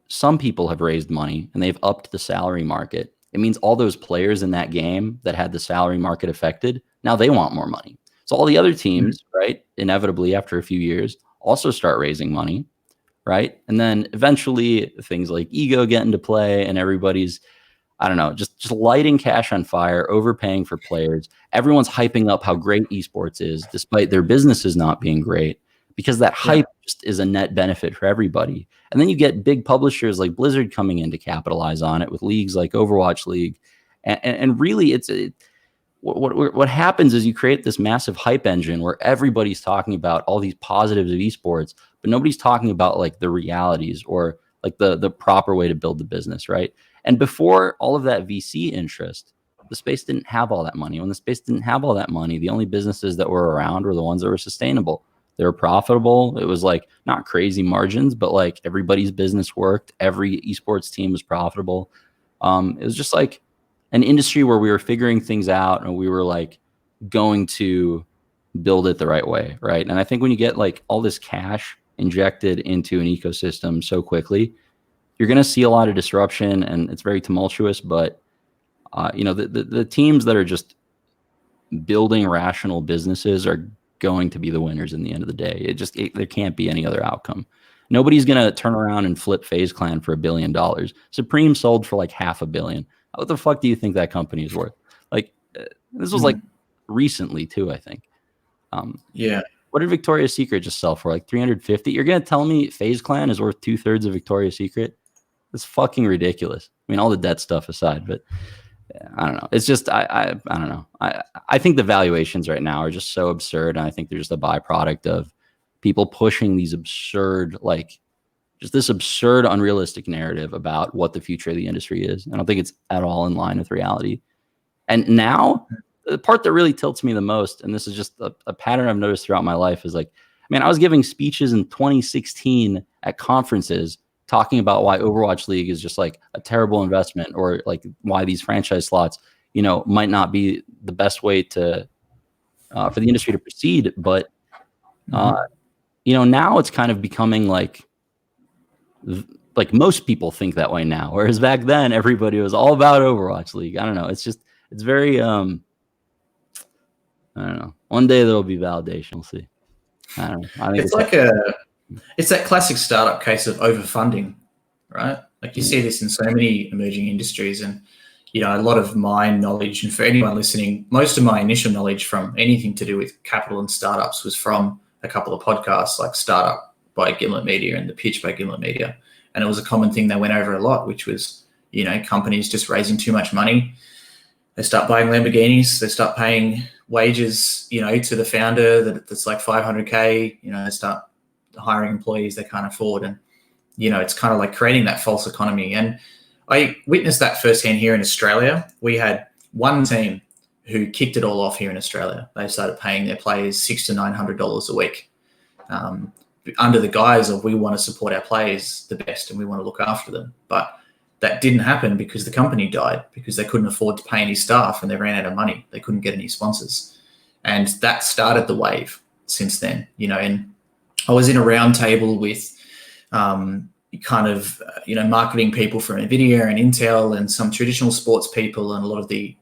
some people have raised money and they've upped the salary market, it means all those players in that game that had the salary market affected, now they want more money. So all the other teams, right, inevitably after a few years also start raising money, right? And then eventually things like ego get into play and everybody's, I don't know, just lighting cash on fire, overpaying for players. Everyone's hyping up how great esports is despite their businesses not being great, because that hype just is a net benefit for everybody. And then you get big publishers like Blizzard coming in to capitalize on it with leagues like Overwatch League. And really, what happens is you create this massive hype engine where everybody's talking about all these positives of esports, but nobody's talking about the realities or the proper way to build the business, right? And before all of that VC interest, the space didn't have all that money. When the space didn't have all that money, the only businesses that were around were the ones that were sustainable. They were profitable. It was not crazy margins, but everybody's business worked. Every esports team was profitable. It was just an industry where we were figuring things out and we were going to build it the right way, right? And I think when you get all this cash injected into an ecosystem so quickly, you're going to see a lot of disruption and it's very tumultuous. But the teams that are just building rational businesses are going to be the winners in the end of the day. There can't be any other outcome. Nobody's going to turn around and flip FaZe Clan for $1 billion. Supreme sold for like $500 million. What the fuck do you think that company is worth? Like, this was like recently too, I think. Yeah. What did Victoria's Secret just sell for? Like 350? You're going to tell me FaZe Clan is worth 2/3 of Victoria's Secret? That's fucking ridiculous. I mean, all the debt stuff aside, but I don't know. It's just, I don't know. I think the valuations right now are just so absurd. And I think they're just a byproduct of people pushing these absurd, like just this absurd, unrealistic narrative about what the future of the industry is. I don't think it's at all in line with reality. And now the part that really tilts me the most, and this is just a pattern I've noticed throughout my life, is like, man, I was giving speeches in 2016 at conferences talking about why Overwatch League is just like a terrible investment, or like why these franchise slots, you know, might not be the best way to for the industry to proceed. But you know, now it's kind of becoming like most people think that way now, whereas back then everybody was all about Overwatch League. I don't know. It's just, it's very I don't know. One day there'll be validation. We'll see. I don't know. I think it's that classic startup case of overfunding, right? Like you see this in so many emerging industries, and you know, a lot of my knowledge, and for anyone listening, most of my initial knowledge from anything to do with capital and startups was from a couple of podcasts like Startup by Gimlet Media and The Pitch by Gimlet Media. And it was a common thing they went over a lot, which was, you know, companies just raising too much money. They start buying Lamborghinis, they start paying wages, you know, to the founder that's like 500K, you know, they start hiring employees they can't afford. And, you know, it's kind of like creating that false economy. And I witnessed that firsthand here in Australia. We had one team who kicked it all off here in Australia. They started paying their players $600 to $900 a week under the guise of, we want to support our players the best and we want to look after them. But that didn't happen because the company died, because they couldn't afford to pay any staff and they ran out of money. They couldn't get any sponsors. And that started the wave since then, you know. And I was in a round table with marketing people from NVIDIA and Intel and some traditional sports people and a lot of the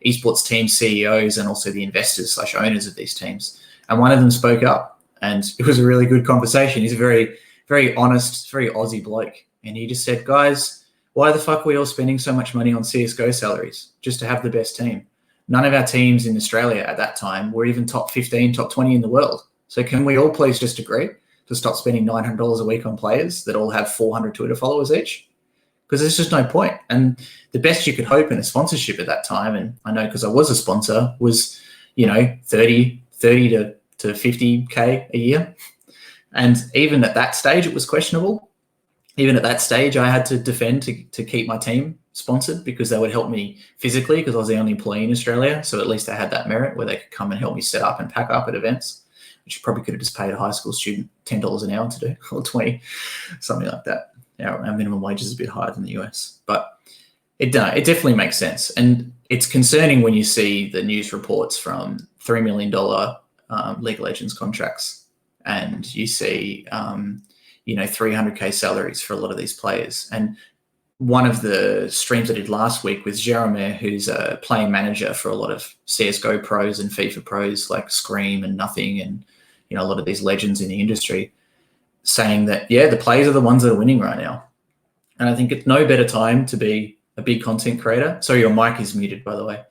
esports team CEOs and also the investors / owners of these teams. And one of them spoke up, and it was a really good conversation. He's a very, very honest, very Aussie bloke. And he just said, guys, why the fuck are we all spending so much money on CSGO salaries just to have the best team? None of our teams in Australia at that time were even top 15, top 20 in the world. So can we all please just agree to stop spending $900 a week on players that all have 400 Twitter followers each? Because there's just no point. And the best you could hope in a sponsorship at that time, and I know because I was a sponsor, was, you know, 30 to 50K a year. And even at that stage, it was questionable. Even at that stage, I had to defend to keep my team sponsored because they would help me physically, because I was the only employee in Australia. So at least I had that merit where they could come and help me set up and pack up at events, which you probably could have just paid a high school student $10 an hour to do, or 20, something like that. Our minimum wage is a bit higher than the US, but it definitely makes sense. And it's concerning when you see the news reports from $3 million League of Legends contracts, and you see 300K salaries for a lot of these players. And one of the streams I did last week with Jeremy, who's a playing manager for a lot of CSGO pros and FIFA pros like Scream and Nothing, and, you know, a lot of these legends in the industry, saying that, yeah, the players are the ones that are winning right now. And I think it's no better time to be a big content creator. Sorry, your mic is muted, by the way.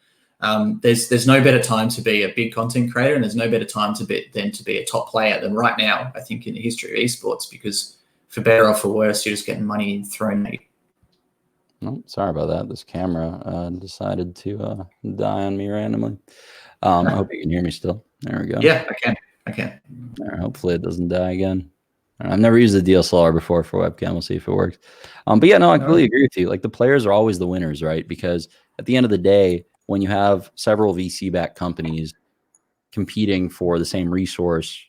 There's no better time to be a big content creator, and there's no better time to be a top player than right now, I think, in the history of esports, because for better or for worse, you're just getting money thrown at you. Oh, sorry about that. This camera decided to die on me randomly. I hope you can hear me still. There we go. Yeah, I can. All right, hopefully it doesn't die again. I've never used a DSLR before for webcam. We'll see if it works. But yeah, no, I completely agree with you. Like, the players are always the winners, right? Because at the end of the day, when you have several VC-backed companies competing for the same resource,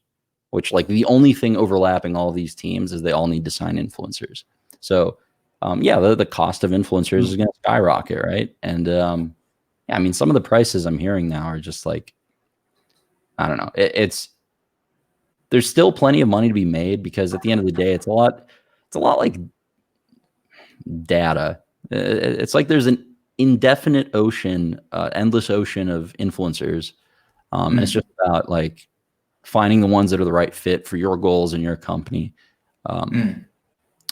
which, like, the only thing overlapping all of these teams is they all need to sign influencers. So, the cost of influencers is going to skyrocket, right? And I mean, some of the prices I'm hearing now are just like, I don't know. There's still plenty of money to be made, because at the end of the day, it's a lot like data. It's like there's an indefinite ocean, endless ocean of influencers. And it's just about like finding the ones that are the right fit for your goals and your company. I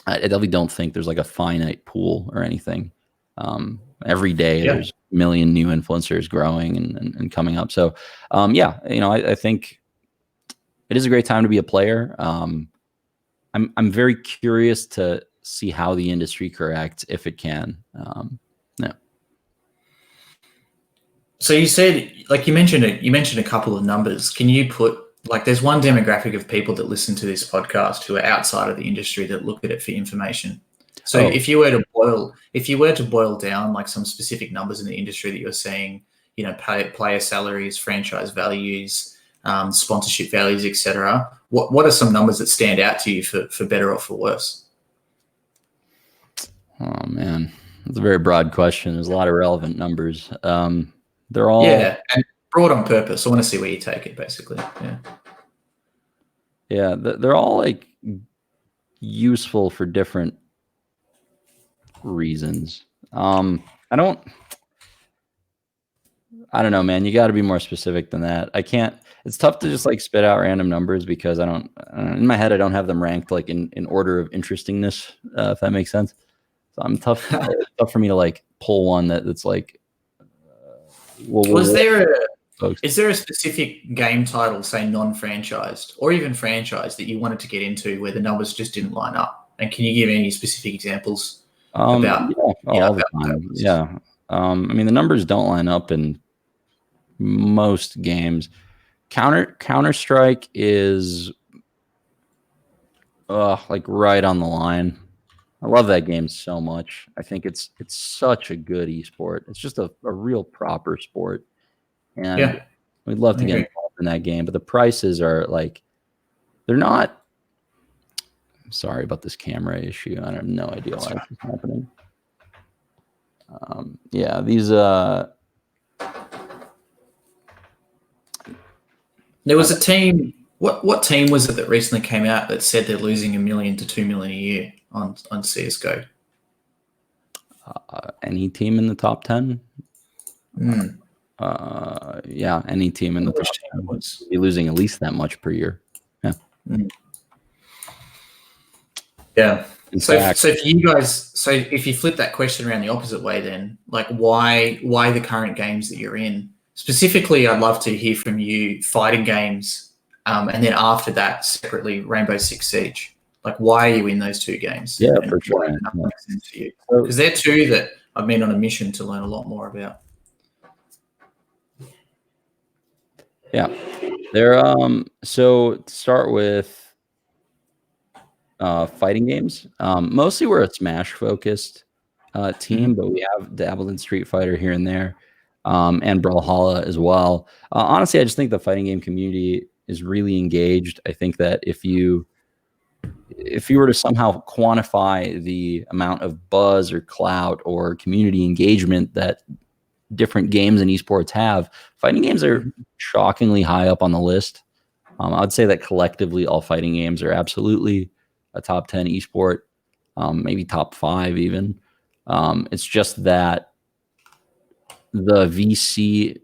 definitely don't think there's like a finite pool or anything. Every day there's a million new influencers growing and coming up. So I think it is a great time to be a player. I'm very curious to see how the industry corrects if it can. So you said, like you mentioned a couple of numbers. Can you put, like, there's one demographic of people that listen to this podcast who are outside of the industry that look at it for information. So if you were to boil down like some specific numbers in the industry that you're seeing, player salaries, franchise values, sponsorship values, etc. What are some numbers that stand out to you for better or for worse? Oh man, that's a very broad question. There's a lot of relevant numbers. They're all and broad on purpose. I want to see where you take it, basically. Yeah, they're all like useful for different reasons. I don't know, man. You got to be more specific than that. I can't. It's tough to just like spit out random numbers because in my head I don't have them ranked like in order of interestingness. If that makes sense. So I'm tough. It's tough for me to like pull one that's like. Is there a specific game title, say non-franchised or even franchised, that you wanted to get into where the numbers just didn't line up? And can you give any specific examples all the time? Yeah. I mean, the numbers don't line up in most games. Counter-Strike is like right on the line. I love that game so much. I think it's such a good esport. It's just a real proper sport. And we'd love to get involved in that game, but the prices are like, they're not. I'm sorry about this camera issue. I have no idea why this is happening. These. There was a team. What team was it that recently came out that said they're losing $1 million to $2 million a year on CS:GO? Any team in the top 10? Any team in the top 10 would be losing at least that much per year. So for you guys, if you flip that question around the opposite way, then like why the current games that you're in specifically? I'd love to hear from you fighting games, and then after that separately Rainbow Six Siege. Like why are you in those two games? Yeah, for sure. Makes sense for you because they're two that I've been on a mission to learn a lot more about. Yeah, they're so to start with fighting games. Mostly we're a Smash focused team, but we have dabbled in Street Fighter here and there, and Brawlhalla as well. Honestly, I just think the fighting game community is really engaged. I think that if you were to somehow quantify the amount of buzz or clout or community engagement that different games and esports have, fighting games are shockingly high up on the list. I'd say that collectively all fighting games are absolutely a top 10 esport, maybe top 5 even. It's just that the VC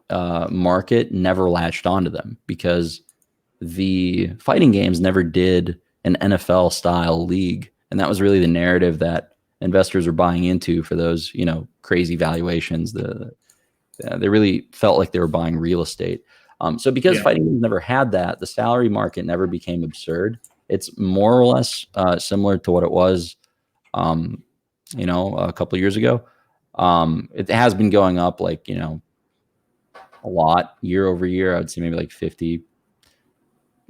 market never latched onto them because the fighting games never did an NFL style league. And that was really the narrative that investors were buying into for those, crazy valuations. They really felt like they were buying real estate. So because fighting games never had that, the salary market never became absurd. It's more or less similar to what it was, a couple of years ago. It has been going up like, a lot year over year. I would say maybe like 50.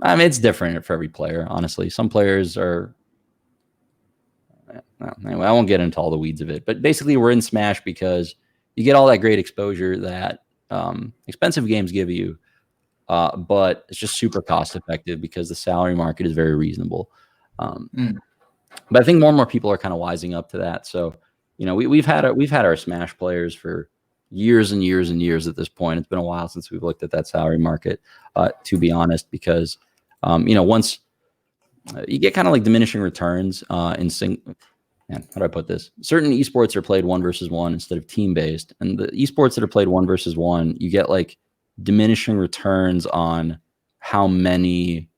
I mean, it's different for every player, honestly. Some players are, anyway, I won't get into all the weeds of it, but basically we're in Smash because you get all that great exposure that expensive games give you, but it's just super cost effective because the salary market is very reasonable. But I think more and more people are kind of wising up to that. So, we've had our Smash players for years and years and years at this point. It's been a while since we've looked at that salary market, to be honest, because once you get kind of like diminishing returns how do I put this? Certain esports are played 1 versus 1 instead of team based, and the esports that are played 1 versus 1, you get like diminishing returns on how many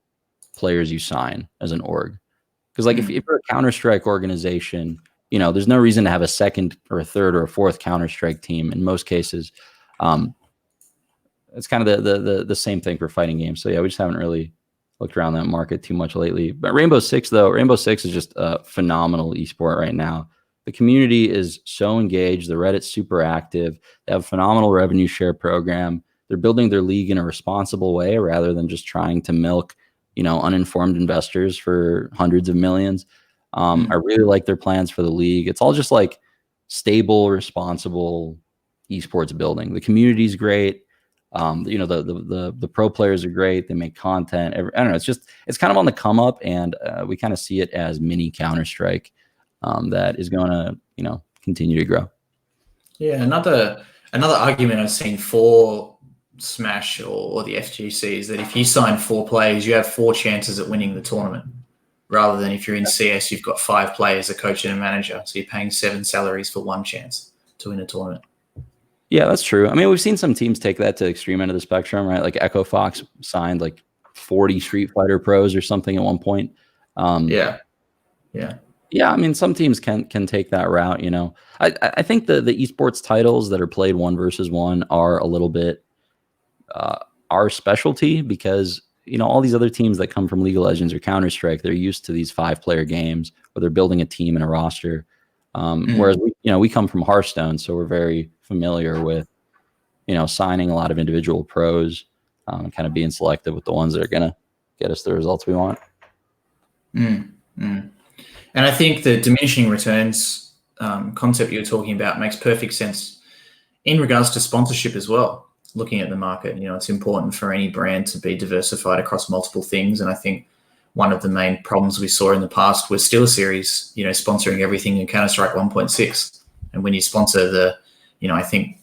players you sign as an org. Because like if you're a Counter-Strike organization, there's no reason to have a second or a third or a fourth Counter-Strike team in most cases. It's kind of the same thing for fighting games. So yeah, we just haven't really looked around that market too much lately. But Rainbow Six is just a phenomenal esport right now. The community is so engaged. The Reddit's super active. They have a phenomenal revenue share program. They're building their league in a responsible way rather than just trying to milk, uninformed investors for hundreds of millions. I really like their plans for the league. It's all just like stable, responsible esports building. The community's great. The pro players are great. They make content. I don't know. It's kind of on the come up, and we kind of see it as mini Counter-Strike that is going to, continue to grow. Yeah. Another argument I've seen for Smash or the FGC is that if you sign 4 players, you have 4 chances at winning the tournament, rather than if you're in CS, you've got 5 players, a coach and a manager. So you're paying 7 salaries for 1 chance to win a tournament. Yeah, that's true. I mean, we've seen some teams take that to the extreme end of the spectrum, right? Like Echo Fox signed like 40 Street Fighter pros or something at one point. Yeah. I mean, some teams can take that route. I think the esports titles that are played 1 versus 1 are a little bit our specialty, because all these other teams that come from League of Legends or Counter-Strike, they're used to these 5-player games where they're building a team and a roster. Whereas we come from Hearthstone, so we're very familiar with signing a lot of individual pros, and kind of being selective with the ones that are going to get us the results we want. And I think the diminishing returns concept you're talking about makes perfect sense in regards to sponsorship as well. Looking at the market, it's important for any brand to be diversified across multiple things. And I think one of the main problems we saw in the past was SteelSeries, sponsoring everything in Counter-Strike 1.6. And when you sponsor I think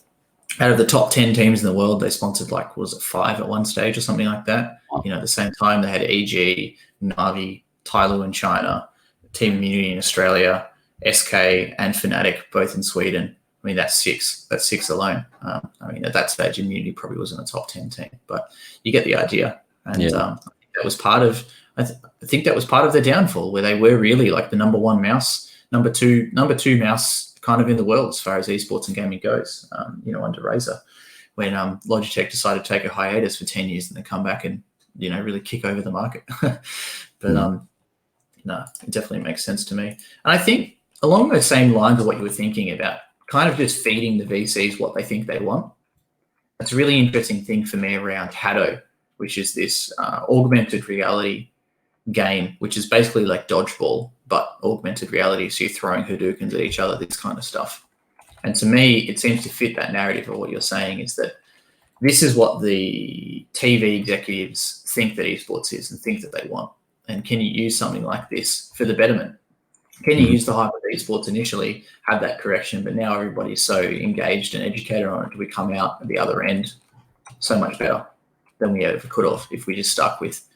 out of the top 10 teams in the world, they sponsored 5 at one stage or something like that. At the same time, they had EG, Na'Vi, Tyloo in China, Team Immunity in Australia, SK and Fnatic, both in Sweden. I mean, that's 6. That's 6 alone. At that stage, Immunity probably wasn't a top 10 team, but you get the idea. And I think that was part of. I think that was part of their downfall, where they were really like the number 1 mouse, number two mouse kind of in the world as far as esports and gaming goes. Under Razer, when Logitech decided to take a hiatus for 10 years and then come back and really kick over the market. But no, it definitely makes sense to me. And I think along those same lines of what you were thinking about, kind of just feeding the VCs what they think they want. That's a really interesting thing for me around Haddo, which is this augmented reality game, which is basically like dodgeball, but augmented reality. So you're throwing Hadoukens at each other, this kind of stuff. And to me, it seems to fit that narrative of what you're saying, is that this is what the TV executives think that esports is and think that they want. And can you use something like this for the betterment? Can you use the hype of esports initially, have that correction, but now everybody's so engaged and educated on it, we come out at the other end so much better than we ever could have if we just stuck with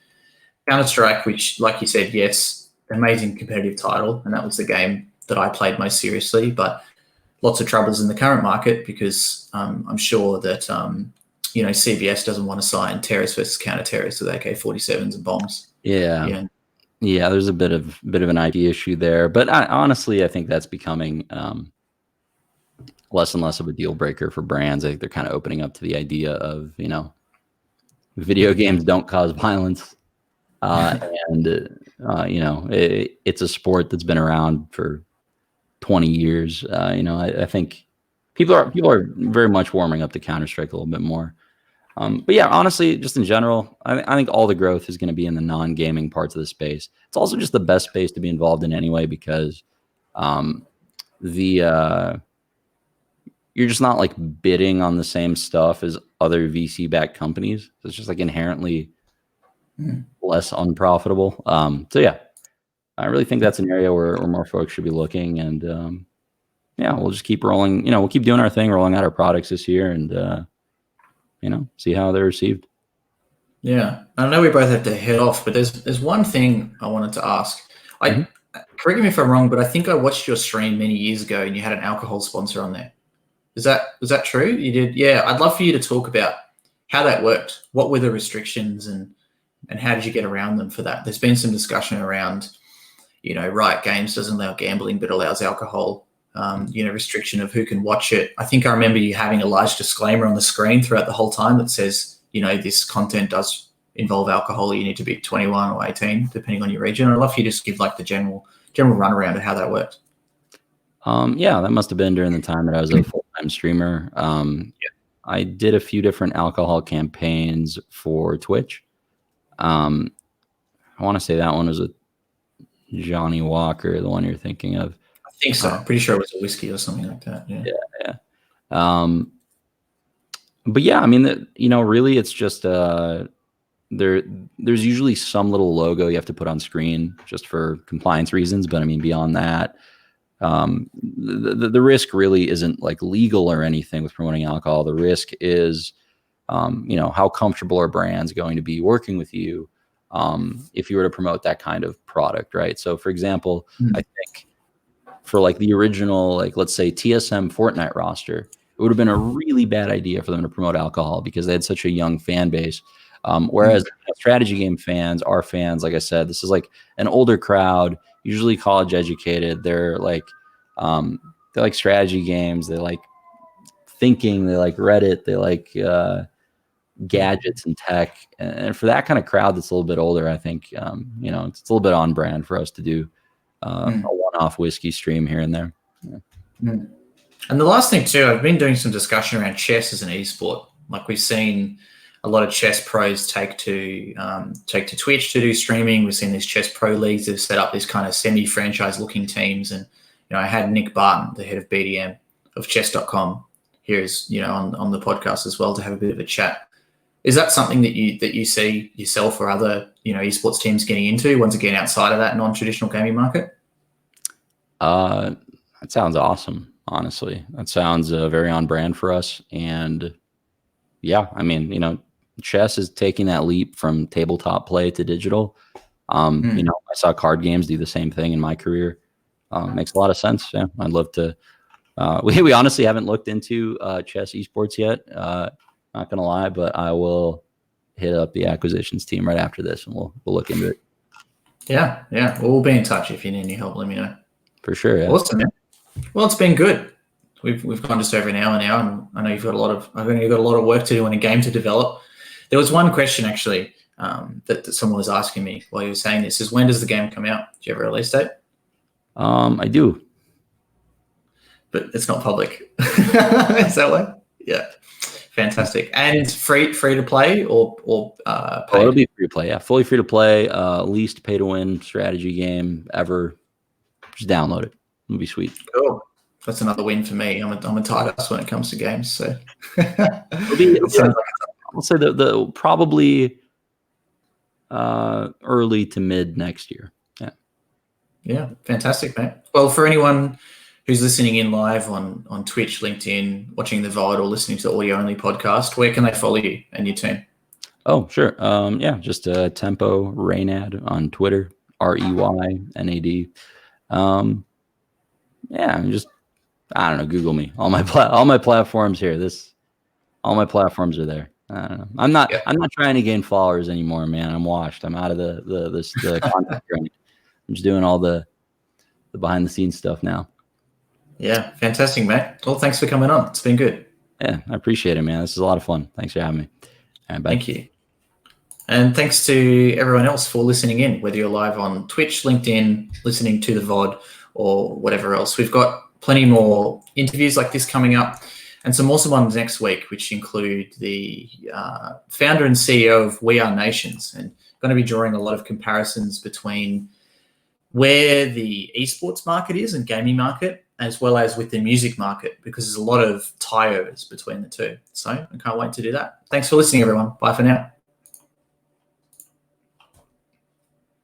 Counter-Strike, which, like you said, yes, amazing competitive title, and that was the game that I played most seriously, but lots of troubles in the current market because I'm sure that CBS doesn't want to sign terrorists versus counter-terrorists with AK-47s and bombs. Yeah, there's a bit of an IP issue there, but honestly, I think that's becoming less and less of a deal breaker for brands. I think they're kind of opening up to the idea of video games don't cause violence, and it's a sport that's been around for 20 years. I think people are very much warming up to Counter-Strike a little bit more. But yeah, honestly, just in general, I think all the growth is going to be in the non-gaming parts of the space. It's also just the best space to be involved in anyway, because you're just not like bidding on the same stuff as other VC-backed companies. So it's just like inherently less unprofitable. So yeah, I really think that's an area where more folks should be looking. And we'll just keep rolling. We'll keep doing our thing, rolling out our products this year, and see how they're received. Yeah, I know we both have to head off, but there's one thing I wanted to ask. Correct me if I'm wrong, but I think I watched your stream many years ago, and you had an alcohol sponsor on there. Was that true? You did? Yeah, I'd love for you to talk about how that worked. What were the restrictions, and how did you get around them for that? There's been some discussion around, Riot Games doesn't allow gambling but allows alcohol. Restriction of who can watch it. I think I remember you having a large disclaimer on the screen throughout the whole time that says, this content does involve alcohol. You need to be 21 or 18, depending on your region. I'd love for you to just give like the general runaround of how that works. Yeah, that must have been during the time that I was a full-time streamer. I did a few different alcohol campaigns for Twitch. I want to say that one was a Johnny Walker, the one you're thinking of. I think so. I'm pretty sure it was a whiskey or something like that. Yeah. But yeah, I mean, really, it's just there's usually some little logo you have to put on screen just for compliance reasons. But I mean, beyond that, the risk really isn't like legal or anything with promoting alcohol. The risk is, how comfortable are brands going to be working with you if you were to promote that kind of product, right? So, for example, I think for like the original, like let's say TSM Fortnite roster, it would have been a really bad idea for them to promote alcohol because they had such a young fan base. Whereas strategy game fans, our fans, like I said, this is like an older crowd, usually college educated. They're like strategy games. They like thinking. They like Reddit. They like gadgets and tech. And for that kind of crowd that's a little bit older, I think it's a little bit on brand for us to do a one-off whiskey stream here and there. And the last thing too, I've been doing some discussion around chess as an esport. Like we've seen a lot of chess pros take to Twitch to do streaming. We've seen these chess pro leagues that have set up these kind of semi-franchise looking teams. And I had Nick Barton, the head of BDM of chess.com, here is on the podcast as well to have a bit of a chat. Is that something that you see yourself or other esports teams getting into once again outside of that non-traditional gaming market? That sounds awesome. Honestly, that sounds very on brand for us. And yeah, I mean, chess is taking that leap from tabletop play to digital. I saw card games do the same thing in my career. Makes a lot of sense. Yeah, I'd love to. We honestly haven't looked into chess esports yet. Not gonna lie, but I will hit up the acquisitions team right after this, and we'll look into it. Yeah. Well, we'll be in touch if you need any help. Let me know. For sure. Yeah. Awesome, man. Well, it's been good. We've gone just over an hour now, and I know you've got a lot of work to do and a game to develop. There was one question actually that someone was asking me while you were saying this: is when does the game come out? Do you have a release date? I do, but it's not public. Is that way? Yeah. Fantastic. And free to play or paid? It'll be free to play. Yeah, fully free to play. Least pay to win strategy game ever. Just download it. It'll be sweet. Cool. That's another win for me. I'm a tight ass when it comes to games. So I'll say the probably early to mid next year. Yeah, fantastic, mate. Well, for anyone who's listening in live on Twitch, LinkedIn, watching the VOD, or listening to the audio-only podcast, where can they follow you and your team? Oh, sure. Just Tempo Reynad on Twitter, REYNAD. Just I don't know. Google me. All my platforms here. All my platforms are there. I don't know. I'm not trying to gain followers anymore, man. I'm washed. I'm out of the content journey. I'm just doing all the behind the scenes stuff now. Yeah, fantastic, mate. Well, thanks for coming on. It's been good. Yeah, I appreciate it, man. This is a lot of fun. Thanks for having me. All right, bye. Thank you. And thanks to everyone else for listening in, whether you're live on Twitch, LinkedIn, listening to the VOD, or whatever else. We've got plenty more interviews like this coming up and some awesome ones next week, which include the founder and CEO of We Are Nations, and going to be drawing a lot of comparisons between where the esports market is and gaming market, as well as with the music market, because there's a lot of tie-overs between the two. So I can't wait to do that. Thanks for listening, everyone. Bye for now.